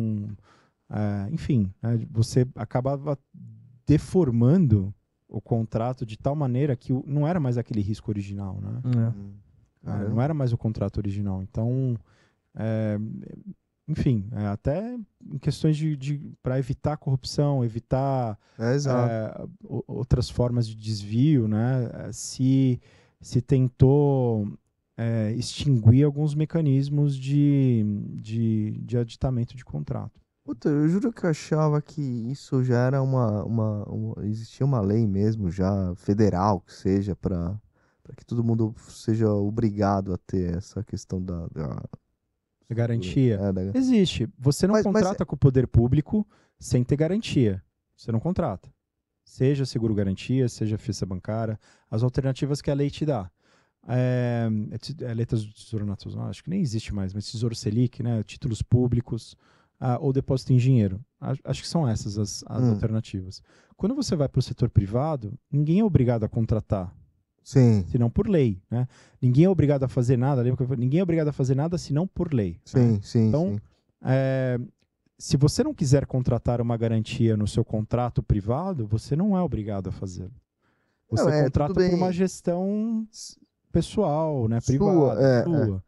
Speaker 3: enfim, né, você acabava deformando o contrato de tal maneira que não era mais aquele risco original, né? Não era mais o contrato original. Então, enfim, até em questões para evitar corrupção, evitar outras formas de desvio, né? Se tentou extinguir alguns mecanismos de aditamento de contrato.
Speaker 2: Puta, eu juro que eu achava que isso já era existia uma lei mesmo, já federal, que seja, para que todo mundo seja obrigado a ter essa questão da
Speaker 3: garantia. Existe. Você não contrata com o poder público sem ter garantia. Você não contrata. Seja seguro garantia, seja fiança bancária, as alternativas que a lei te dá. Letras do Tesouro Nacional, acho que nem existe mais, mas Tesouro Selic, né, títulos públicos, ou depósito em dinheiro. Acho que são essas as alternativas. Quando você vai para o setor privado, ninguém é obrigado a contratar.
Speaker 2: Sim.
Speaker 3: Senão por lei, né? Ninguém é obrigado a fazer nada, lembra que eu falei? Ninguém é obrigado a fazer nada senão por lei.
Speaker 2: Sim,
Speaker 3: né?
Speaker 2: sim.
Speaker 3: Então, se você não quiser contratar uma garantia no seu contrato privado, você não é obrigado a fazer. Você contrata por uma gestão pessoal, né? Privada, sua.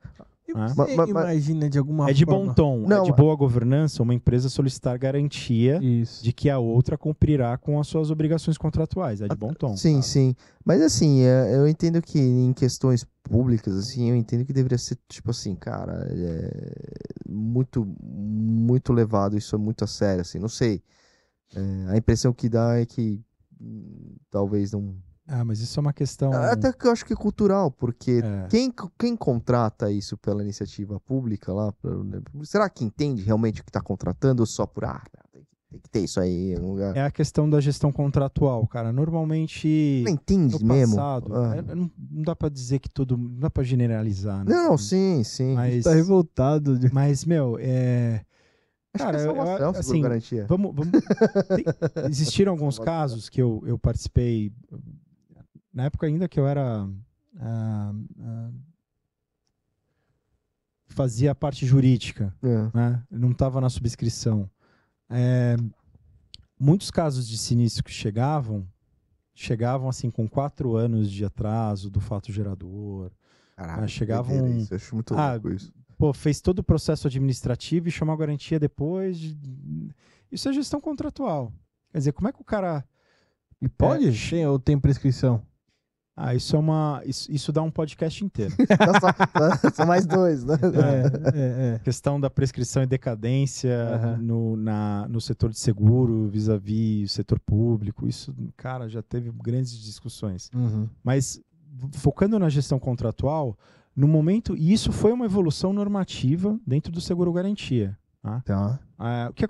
Speaker 1: E você imagina de alguma forma...
Speaker 3: É de bom tom, é de boa governança uma empresa solicitar garantia de que a outra cumprirá com as suas obrigações contratuais. É de bom tom.
Speaker 2: Sim, sim. Mas assim, eu entendo que em questões públicas, assim, eu entendo que deveria ser, tipo assim, cara, muito, muito levado, isso é muito a sério, assim, não sei. A impressão que dá é que talvez não
Speaker 3: Mas isso é uma questão...
Speaker 2: Até que eu acho que é cultural, porque
Speaker 3: É.
Speaker 2: quem contrata isso pela iniciativa pública lá, será que entende realmente o que está contratando ou só por, tem que ter isso aí em um lugar?
Speaker 3: É a questão da gestão contratual, cara. Normalmente,
Speaker 2: Não entende
Speaker 3: no
Speaker 2: mesmo?
Speaker 3: passado, não dá pra dizer que não dá pra generalizar, né?
Speaker 2: Não, sim.
Speaker 3: Mas,
Speaker 1: Tá revoltado.
Speaker 3: mas meu,
Speaker 2: Acho
Speaker 3: cara,
Speaker 2: que é salvação, seguro
Speaker 3: assim,
Speaker 2: garantia.
Speaker 3: existiram alguns casos que eu participei, na época ainda que eu era... fazia a parte jurídica, né? Não estava na subscrição. Muitos casos de sinistro que chegavam assim com 4 anos de atraso do fato gerador.
Speaker 2: Caraca,
Speaker 3: Chegavam...
Speaker 2: isso, eu acho muito louco isso.
Speaker 3: Pô, fez todo o processo administrativo e chamou a garantia depois. Isso é gestão contratual. Quer dizer, como é que o cara...
Speaker 1: E pode? Ou tem prescrição?
Speaker 3: Isso dá um podcast inteiro.
Speaker 2: Só mais 2, né?
Speaker 3: Questão da prescrição e decadência no setor de seguro vis-à-vis o setor público. Isso, cara, já teve grandes discussões. Mas, focando na gestão contratual, no momento... E isso foi uma evolução normativa dentro do seguro-garantia.
Speaker 1: Tá?
Speaker 3: O que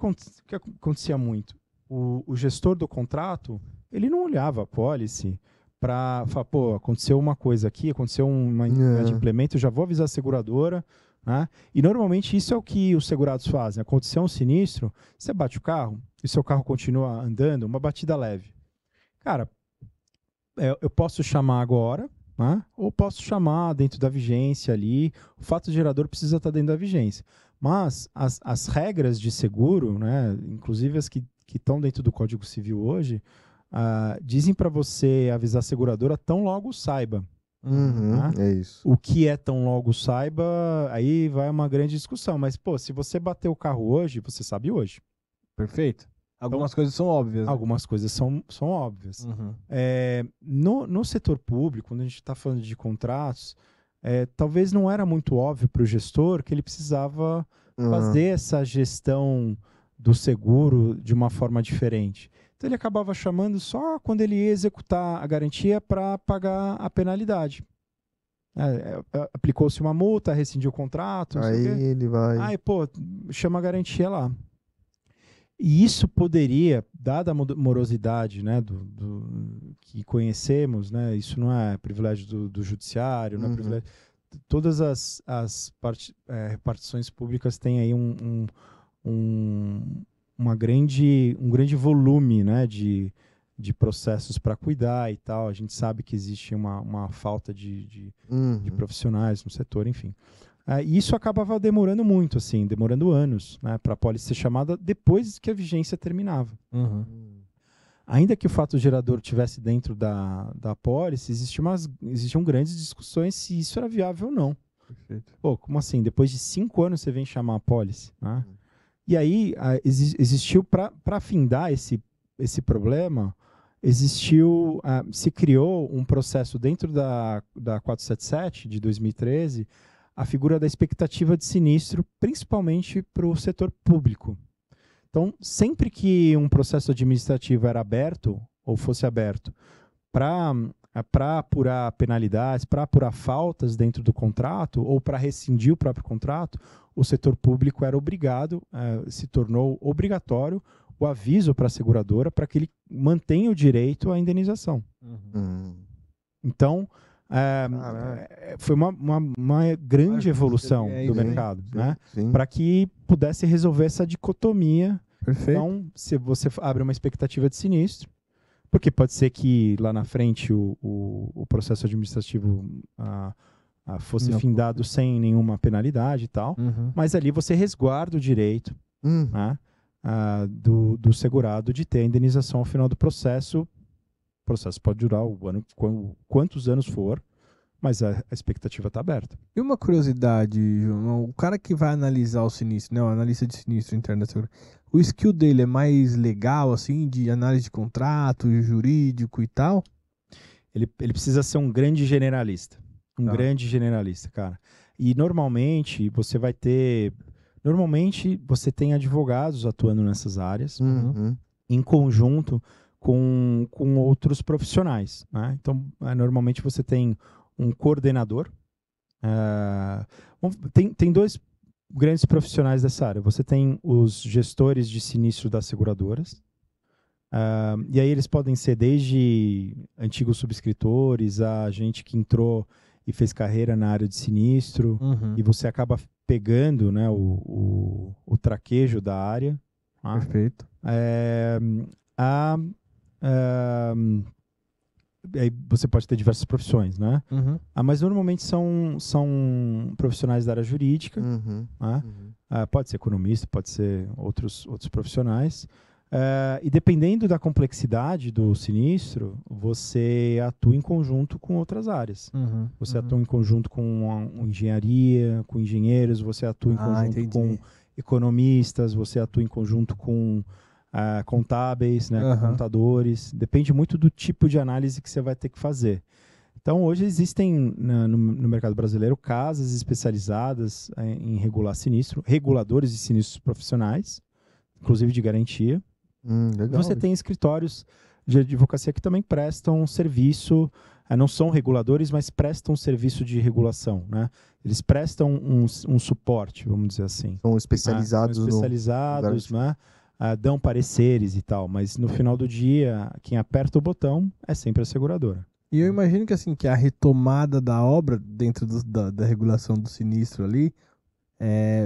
Speaker 3: acontecia muito? O gestor do contrato, ele não olhava a pólice para falar, pô, aconteceu uma coisa aqui, aconteceu uma implemento, eu já vou avisar a seguradora, né? E normalmente isso é o que os segurados fazem. Aconteceu um sinistro, você bate o carro e seu carro continua andando, uma batida leve. Cara, eu posso chamar agora, né? Ou posso chamar dentro da vigência ali, o fato gerador precisa estar dentro da vigência. Mas as regras de seguro, né? Inclusive as que estão dentro do Código Civil hoje, dizem para você avisar a seguradora tão logo saiba.
Speaker 2: É isso.
Speaker 3: O que é tão logo saiba, aí vai uma grande discussão. Mas, pô, se você bater o carro hoje, você sabe hoje.
Speaker 1: Perfeito. Algumas coisas são óbvias.
Speaker 3: Algumas coisas são óbvias. No setor público, quando a gente está falando de contratos, talvez não era muito óbvio para o gestor que ele precisava fazer essa gestão do seguro de uma forma diferente. Então ele acabava chamando só quando ele ia executar a garantia para pagar a penalidade. Aplicou-se uma multa, rescindiu o contrato.
Speaker 2: Aí ele vai...
Speaker 3: Aí, pô, chama a garantia lá. E isso poderia, dada a morosidade, né, do que conhecemos, né, isso não é privilégio do judiciário, não é privilégio... Todas as repartições públicas têm aí um grande volume, né, de processos para cuidar e tal. A gente sabe que existe uma falta de profissionais no setor, enfim. E isso acabava demorando muito, assim, demorando anos, né, para a pólice ser chamada depois que a vigência terminava. Ainda que o fato gerador estivesse dentro da pólice, existiam grandes discussões se isso era viável ou não.
Speaker 1: Perfeito.
Speaker 3: Pô, como assim? Depois de 5 anos você vem chamar a pólice, né? E aí, existiu, para findar esse problema, se criou um processo dentro da 477 de 2013, a figura da expectativa de sinistro, principalmente para o setor público. Então, sempre que um processo administrativo era aberto, ou fosse aberto, para apurar penalidades, para apurar faltas dentro do contrato, ou para rescindir o próprio contrato, o setor público era obrigado, se tornou obrigatório o aviso para a seguradora para que ele mantenha o direito à indenização. Então, foi uma grande evolução do mercado, né? Para que pudesse resolver essa dicotomia.
Speaker 1: Perfeito.
Speaker 3: Então, se você abre uma expectativa de sinistro, porque pode ser que lá na frente o processo administrativo fosse findado sem nenhuma penalidade e tal, mas ali você resguarda o direito, né, do segurado de ter a indenização ao final do processo. O processo pode durar quantos anos for, mas a expectativa está aberta.
Speaker 1: E uma curiosidade, João, o cara que vai analisar o sinistro, né, o analista de sinistro interno da seguradora, o skill dele é mais legal, assim, de análise de contrato, jurídico e tal?
Speaker 3: Ele precisa ser um grande generalista. Grande generalista, cara. E normalmente você tem advogados atuando nessas áreas, em conjunto com outros profissionais, né? Então, normalmente você tem um coordenador. Tem dois grandes profissionais dessa área. Você tem os gestores de sinistro das seguradoras. E aí eles podem ser desde antigos subscritores a gente que entrou e fez carreira na área de sinistro, e você acaba pegando, né, o traquejo da área. Tá?
Speaker 1: Perfeito.
Speaker 3: Aí você pode ter diversas profissões, né? Mas normalmente são profissionais da área jurídica. Né? Pode ser economista, pode ser outros profissionais. E dependendo da complexidade do sinistro, você atua em conjunto com outras áreas. Você atua em conjunto com engenharia, com engenheiros, você atua em conjunto com economistas, você atua em conjunto com contábeis, né, contadores. Depende muito do tipo de análise que você vai ter que fazer. Então, hoje existem no mercado brasileiro casas especializadas em regular sinistro, reguladores de sinistros profissionais, inclusive de garantia.
Speaker 2: Legal.
Speaker 3: Você tem escritórios de advocacia que também prestam serviço, não são reguladores, mas prestam serviço de regulação, né? Eles prestam um suporte, vamos dizer assim.
Speaker 2: São especializados,
Speaker 3: são especializados, né? Dão pareceres e tal, mas no final do dia, quem aperta o botão é sempre a seguradora.
Speaker 1: E eu imagino que, assim, que a retomada da obra dentro da regulação do sinistro ali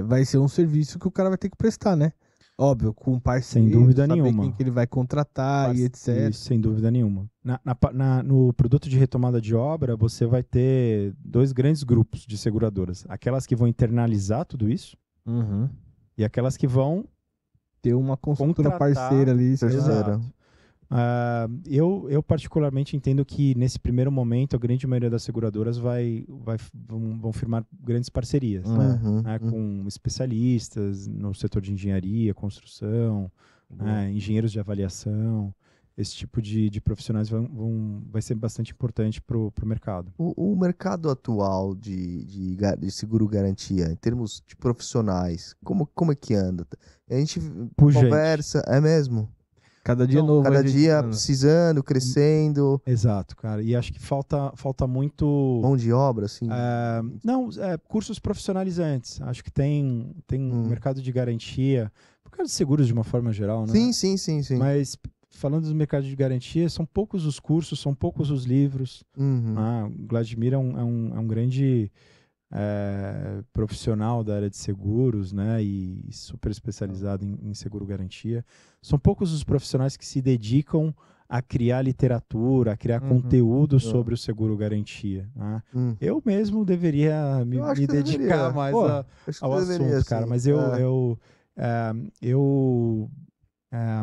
Speaker 1: vai ser um serviço que o cara vai ter que prestar, né? Óbvio, com um parceiro,
Speaker 3: sem dúvida
Speaker 1: saber
Speaker 3: nenhuma.
Speaker 1: quem que ele vai contratar e etc.
Speaker 3: Isso, sem dúvida nenhuma. No produto de retomada de obra, você vai ter dois grandes grupos de seguradoras. Aquelas que vão internalizar tudo isso e aquelas que vão
Speaker 1: ter uma consultora parceira ali.
Speaker 2: Terceira.
Speaker 3: Eu particularmente entendo que nesse primeiro momento a grande maioria das seguradoras vão firmar grandes parcerias com especialistas no setor de engenharia, construção, engenheiros de avaliação. Esse tipo de profissionais vai ser bastante importante para o mercado.
Speaker 2: O mercado atual de seguro-garantia, em termos de profissionais, como é que anda? A gente conversa, é mesmo?
Speaker 1: Cada dia novo.
Speaker 2: Cada dia precisando, crescendo.
Speaker 3: Exato, cara. E acho que falta muito...
Speaker 2: Mão de obra, assim?
Speaker 3: Cursos profissionalizantes. Acho que tem um mercado de garantia, por causa de seguros de uma forma geral, né?
Speaker 2: Sim.
Speaker 3: Mas falando do mercado de garantia, são poucos os cursos, são poucos os livros. O Vladimir é um grande profissional da área de seguros, né, e super especializado em seguro-garantia. São poucos os profissionais que se dedicam a criar literatura, a criar conteúdo sobre o seguro-garantia. Né? Eu mesmo deveria me dedicar mais ao assunto, cara, mas eu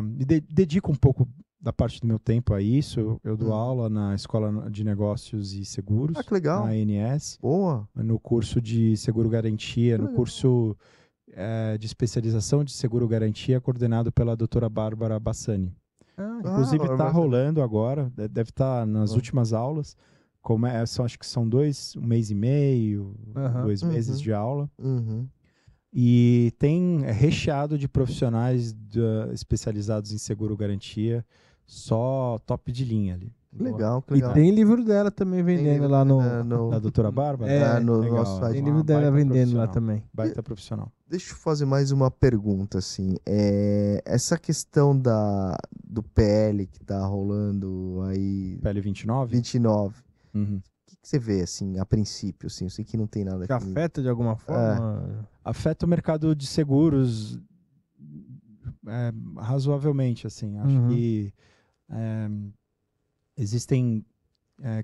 Speaker 3: me dedico um pouco da parte do meu tempo a isso. Eu dou aula na Escola de Negócios e Seguros,
Speaker 2: que legal.
Speaker 3: na ANS.
Speaker 2: Boa.
Speaker 3: No curso de seguro-garantia, no curso de especialização de seguro-garantia, coordenado pela doutora Bárbara Bassani. Inclusive está rolando agora, deve estar nas últimas aulas. Acho que são um mês e meio, 2 meses de aula. E é recheado de profissionais especializados em seguro-garantia, só top de linha ali.
Speaker 2: Legal.
Speaker 1: E tem livro dela também vendendo lá no...
Speaker 3: Da doutora Bárbara?
Speaker 2: No nosso site.
Speaker 1: Tem livro dela vendendo lá também.
Speaker 3: Baita profissional.
Speaker 2: Deixa eu fazer mais uma pergunta, assim. Essa questão do PL que tá rolando aí...
Speaker 3: PL 29?
Speaker 2: 29. O que você vê, assim, a princípio? Assim, eu sei que não tem nada...
Speaker 1: Que afeta de alguma forma?
Speaker 3: Afeta o mercado de seguros razoavelmente, assim. Acho que existem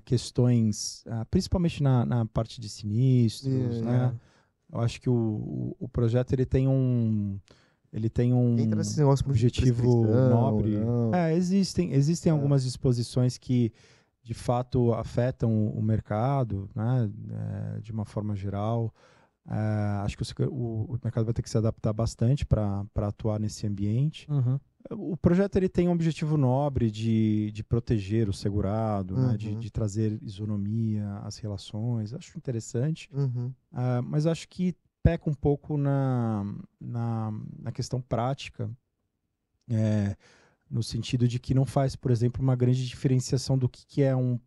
Speaker 3: questões, principalmente na parte de sinistros, né? Eu acho que o projeto ele tem um objetivo nobre. Existem algumas disposições que de fato afetam o mercado, né? De uma forma geral. Acho que o mercado vai ter que se adaptar bastante para atuar nesse ambiente. O projeto ele tem um objetivo nobre de proteger o segurado, né, de trazer isonomia às relações. Acho interessante, mas acho que peca um pouco na questão prática. no sentido de que não faz, por exemplo, uma grande diferenciação do que é um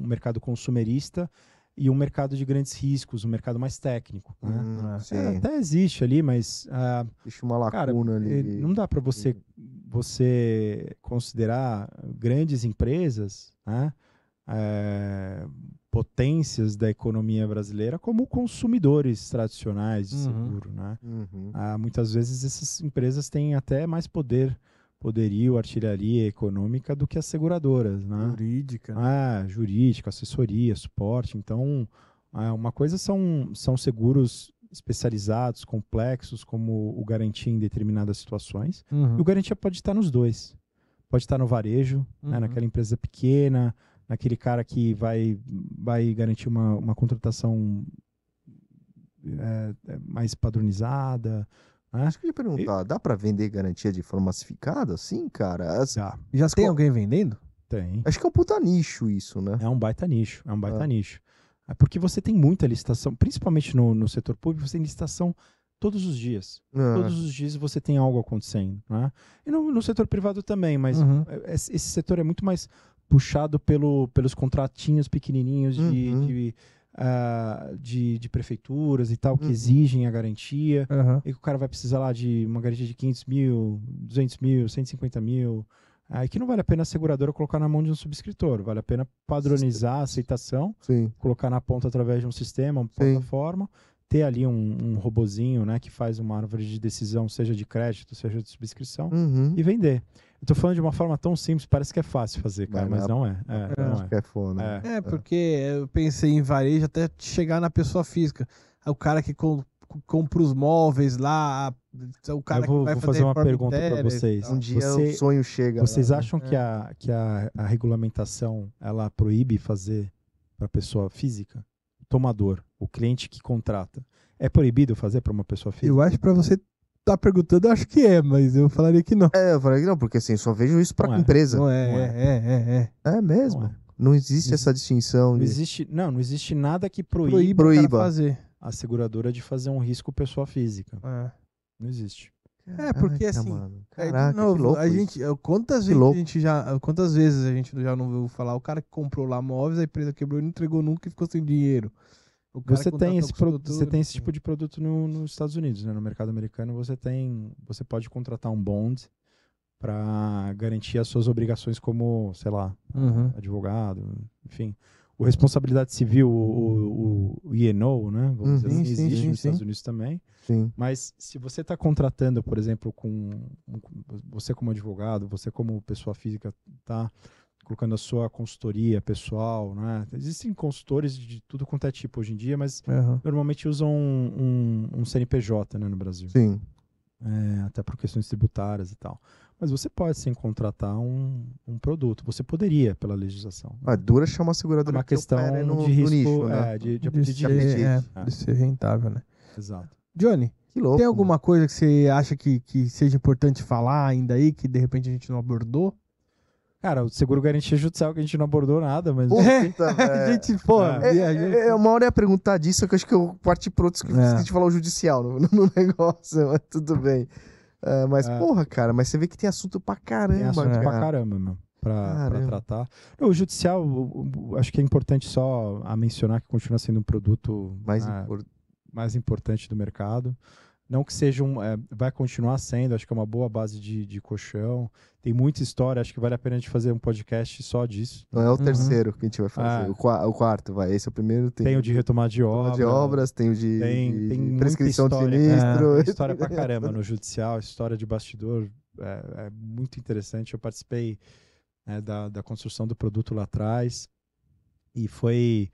Speaker 3: mercado consumerista e um mercado de grandes riscos, um mercado mais técnico. Né?
Speaker 2: Sim.
Speaker 3: Até existe ali, mas
Speaker 2: Deixa uma
Speaker 3: cara,
Speaker 2: lacuna ali.
Speaker 3: não dá para você considerar grandes empresas, né, potências da economia brasileira como consumidores tradicionais de seguro. Né?
Speaker 2: Uhum.
Speaker 3: Muitas vezes essas empresas têm até mais poderio, artilharia econômica do que as seguradoras. Né?
Speaker 1: Jurídica. Né?
Speaker 3: Jurídica, assessoria, suporte. Então, uma coisa são seguros especializados, complexos, como o garantia em determinadas situações. E o garantia pode estar nos dois. Pode estar no varejo, né, naquela empresa pequena, naquele cara que vai garantir uma contratação mais padronizada. Né?
Speaker 2: Acho que eu ia perguntar, dá para vender garantia de forma massificada assim, cara?
Speaker 1: Já tem alguém vendendo?
Speaker 3: Tem.
Speaker 2: Acho que é um puta nicho isso, né?
Speaker 3: É um baita nicho, nicho. É porque você tem muita licitação, principalmente no setor público, você tem licitação todos os dias. Todos os dias você tem algo acontecendo. Né? E no setor privado também, mas esse setor é muito mais puxado pelos contratinhos pequenininhos de prefeituras e tal, que exigem a garantia. E o cara vai precisar lá de uma garantia de 500 mil, 200 mil, 150 mil. Aí que não vale a pena a seguradora colocar na mão de um subscritor, vale a pena padronizar a aceitação, colocar na ponta através de um sistema, uma plataforma, ter ali um robozinho, né, que faz uma árvore de decisão, seja de crédito, seja de subscrição, e vender. Eu tô falando de uma forma tão simples, parece que é fácil fazer, cara, mas não é.
Speaker 2: Acho que é foda.
Speaker 1: Porque eu pensei em varejo até chegar na pessoa física. O cara que compra os móveis lá, o cara
Speaker 3: que vai fazer uma pergunta para vocês.
Speaker 2: Um dia o sonho chega.
Speaker 3: Vocês acham que a regulamentação ela proíbe fazer para pessoa física? O tomador, o cliente que contrata, é proibido fazer para uma pessoa física?
Speaker 1: Eu acho que para você tá perguntando, eu acho que é, mas eu falaria que não.
Speaker 2: Eu falaria que não, porque assim, só vejo isso para empresa.
Speaker 1: Não é.
Speaker 2: É mesmo? Não existe essa distinção.
Speaker 3: Não existe nada que
Speaker 1: proíba o cara fazer.
Speaker 3: A seguradora de fazer um risco pessoa física. Não existe.
Speaker 1: Porque assim,
Speaker 2: caraca,
Speaker 1: de novo,
Speaker 2: que louco
Speaker 1: a gente, quantas vezes a gente já não ouviu falar, o cara que comprou lá móveis, a empresa quebrou e não entregou nunca e ficou sem dinheiro.
Speaker 3: Você tem esse tipo de produto nos Estados Unidos, né? No mercado americano você pode contratar um bond para garantir as suas obrigações como, sei lá, advogado, enfim. O responsabilidade civil, o E&O, né? Vamos dizer assim, existe nos Estados Unidos também.
Speaker 2: Sim.
Speaker 3: Mas se você está contratando, por exemplo, você como advogado, você como pessoa física está colocando a sua consultoria pessoal, né? Existem consultores de tudo quanto é tipo hoje em dia, mas normalmente usam um CNPJ, né, no Brasil.
Speaker 2: Sim.
Speaker 3: Até por questões tributárias e tal. Mas você pode sim contratar um produto. Você poderia, pela legislação.
Speaker 2: Dura chamar a seguradora.
Speaker 3: É uma questão de risco,
Speaker 2: nicho, né?
Speaker 1: de ser rentável, né?
Speaker 3: Exato.
Speaker 1: Johnny,
Speaker 2: que louco,
Speaker 1: tem alguma coisa que você acha que seja importante falar ainda aí, que de repente a gente não abordou?
Speaker 3: Cara, o seguro garantia judicial que a gente não abordou nada, mas...
Speaker 2: a
Speaker 1: gente,
Speaker 2: uma hora eu ia perguntar disso, só que eu acho que eu parti pro outro que a gente falou judicial no negócio, mas tudo bem. Mas, porra, cara, mas você vê que tem assunto pra caramba.
Speaker 3: Tem assunto pra caramba, meu, pra tratar. O judicial, acho que é importante só mencionar que continua sendo um produto mais importante do mercado. Não que seja vai continuar sendo, acho que é uma boa base de colchão. Tem muita história, acho que vale a pena a gente fazer um podcast só disso.
Speaker 2: Não é o terceiro que a gente vai fazer, o quarto, vai. Esse é o primeiro.
Speaker 3: Tem o de retomada de obras.
Speaker 2: Tem o de
Speaker 3: prescrição
Speaker 2: de sinistro.
Speaker 3: Tem história pra caramba no judicial, história de bastidor é muito interessante. Eu participei da construção do produto lá atrás e foi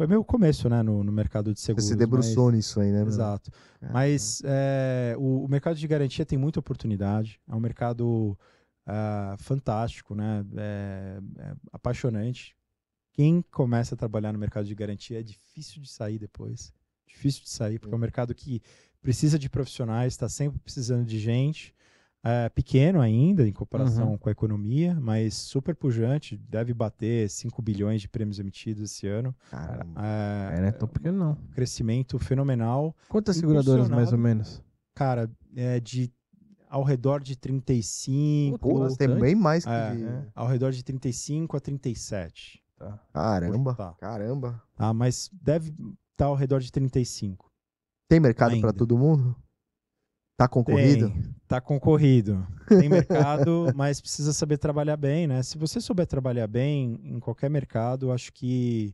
Speaker 3: meu começo, né, no mercado de seguros.
Speaker 2: Você se debruçou nisso aí, né?
Speaker 3: Exato. Mas o mercado de garantia tem muita oportunidade. É um mercado fantástico, né? Apaixonante. Quem começa a trabalhar no mercado de garantia é difícil de sair depois. Difícil de sair, porque é um mercado que precisa de profissionais, está sempre precisando de gente. Pequeno ainda, em comparação com a economia, mas super pujante, deve bater 5 bilhões de prêmios emitidos esse ano.
Speaker 1: Caramba. Não é tão pequeno, não.
Speaker 3: Crescimento fenomenal.
Speaker 1: Quantas seguradoras, mais ou menos?
Speaker 3: Cara, ao redor de 35.
Speaker 2: Pô, tem bem mais que
Speaker 3: Ao redor de 35 a 37.
Speaker 1: Tá.
Speaker 2: Caramba,
Speaker 3: Tá.
Speaker 2: caramba.
Speaker 3: Mas deve estar ao redor de 35.
Speaker 2: Tem mercado
Speaker 3: Ainda.
Speaker 2: pra todo mundo? Tá concorrido?
Speaker 3: Tá concorrido. Tem mercado, mas precisa saber trabalhar bem, né? Se você souber trabalhar bem em qualquer mercado, acho que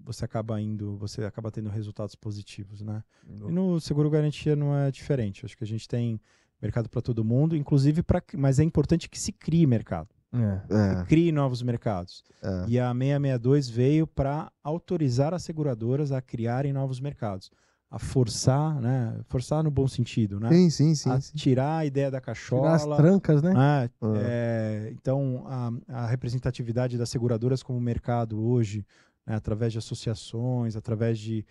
Speaker 3: você acaba tendo resultados positivos, né? E no seguro garantia não é diferente. Acho que a gente tem mercado para todo mundo, inclusive mas é importante que se crie mercado. Que crie novos mercados. E a 662 veio para autorizar as seguradoras a criarem novos mercados. A forçar, né? Forçar no bom sentido, né?
Speaker 2: Sim.
Speaker 3: A tirar a ideia da cachola.
Speaker 1: Tirar as trancas, né?
Speaker 3: Então, a representatividade das seguradoras como mercado hoje, né, através de associações, através de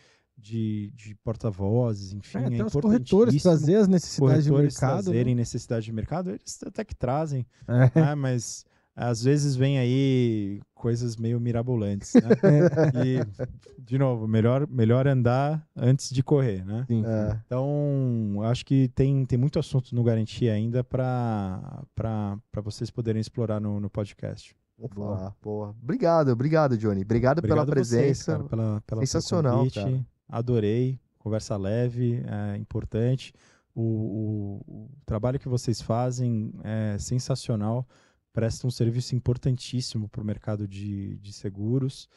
Speaker 3: porta-vozes, enfim,
Speaker 1: até os corretores trazer as necessidades de mercado.
Speaker 3: Trazerem necessidade de mercado, eles até que trazem, né, mas às vezes vem aí coisas meio mirabolantes, né? E, de novo, melhor andar antes de correr, né?
Speaker 1: Sim.
Speaker 3: Então, acho que tem muito assunto no Garantia ainda para vocês poderem explorar no podcast.
Speaker 2: Boa. Obrigado, Johnny. Obrigado pela presença.
Speaker 3: Vocês, cara, pelo
Speaker 2: sensacional,
Speaker 3: convite.
Speaker 2: cara.
Speaker 3: Adorei. Conversa leve, é importante. O trabalho que vocês fazem é sensacional. Presta um serviço importantíssimo para o mercado de seguros.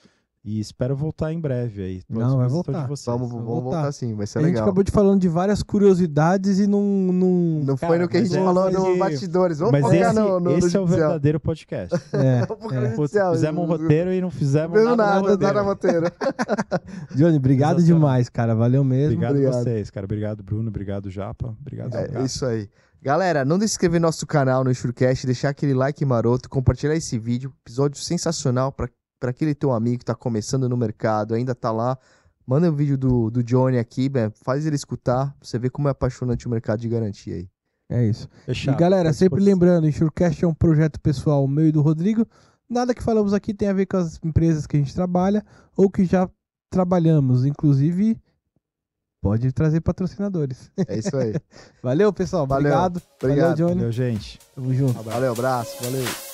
Speaker 3: E espero voltar em breve aí.
Speaker 1: Não, vai voltar.
Speaker 2: Vamos voltar sim, vai ser
Speaker 1: legal. A gente acabou de falando de várias curiosidades e
Speaker 2: não foi no que a gente falou no bastidores. Vamos focar no
Speaker 3: esse é o verdadeiro podcast. Fizemos um roteiro e não fizemos nada
Speaker 2: no roteiro.
Speaker 1: Johnny, obrigado demais, cara. Valeu mesmo.
Speaker 3: Obrigado a vocês, cara. Obrigado, Bruno. Obrigado, Japa. Obrigado.
Speaker 2: É isso aí. Galera, não deixe de se inscrever no nosso canal, no Insurecast, deixar aquele like maroto, compartilhar esse vídeo. Episódio sensacional para aquele teu amigo que tá começando no mercado, ainda tá lá. Manda um vídeo do Johnny aqui, faz ele escutar, pra você ver como é apaixonante o mercado de garantia aí.
Speaker 1: É isso.
Speaker 3: Fechado.
Speaker 1: E galera, sempre lembrando, o Insurecast é um projeto pessoal meu e do Rodrigo. Nada que falamos aqui tem a ver com as empresas que a gente trabalha ou que já trabalhamos. Inclusive, pode trazer patrocinadores.
Speaker 2: É isso aí.
Speaker 1: Valeu, pessoal. Obrigado.
Speaker 2: Valeu,
Speaker 1: Johnny.
Speaker 3: Valeu, gente.
Speaker 1: Tamo junto.
Speaker 2: Valeu, abraço. Valeu.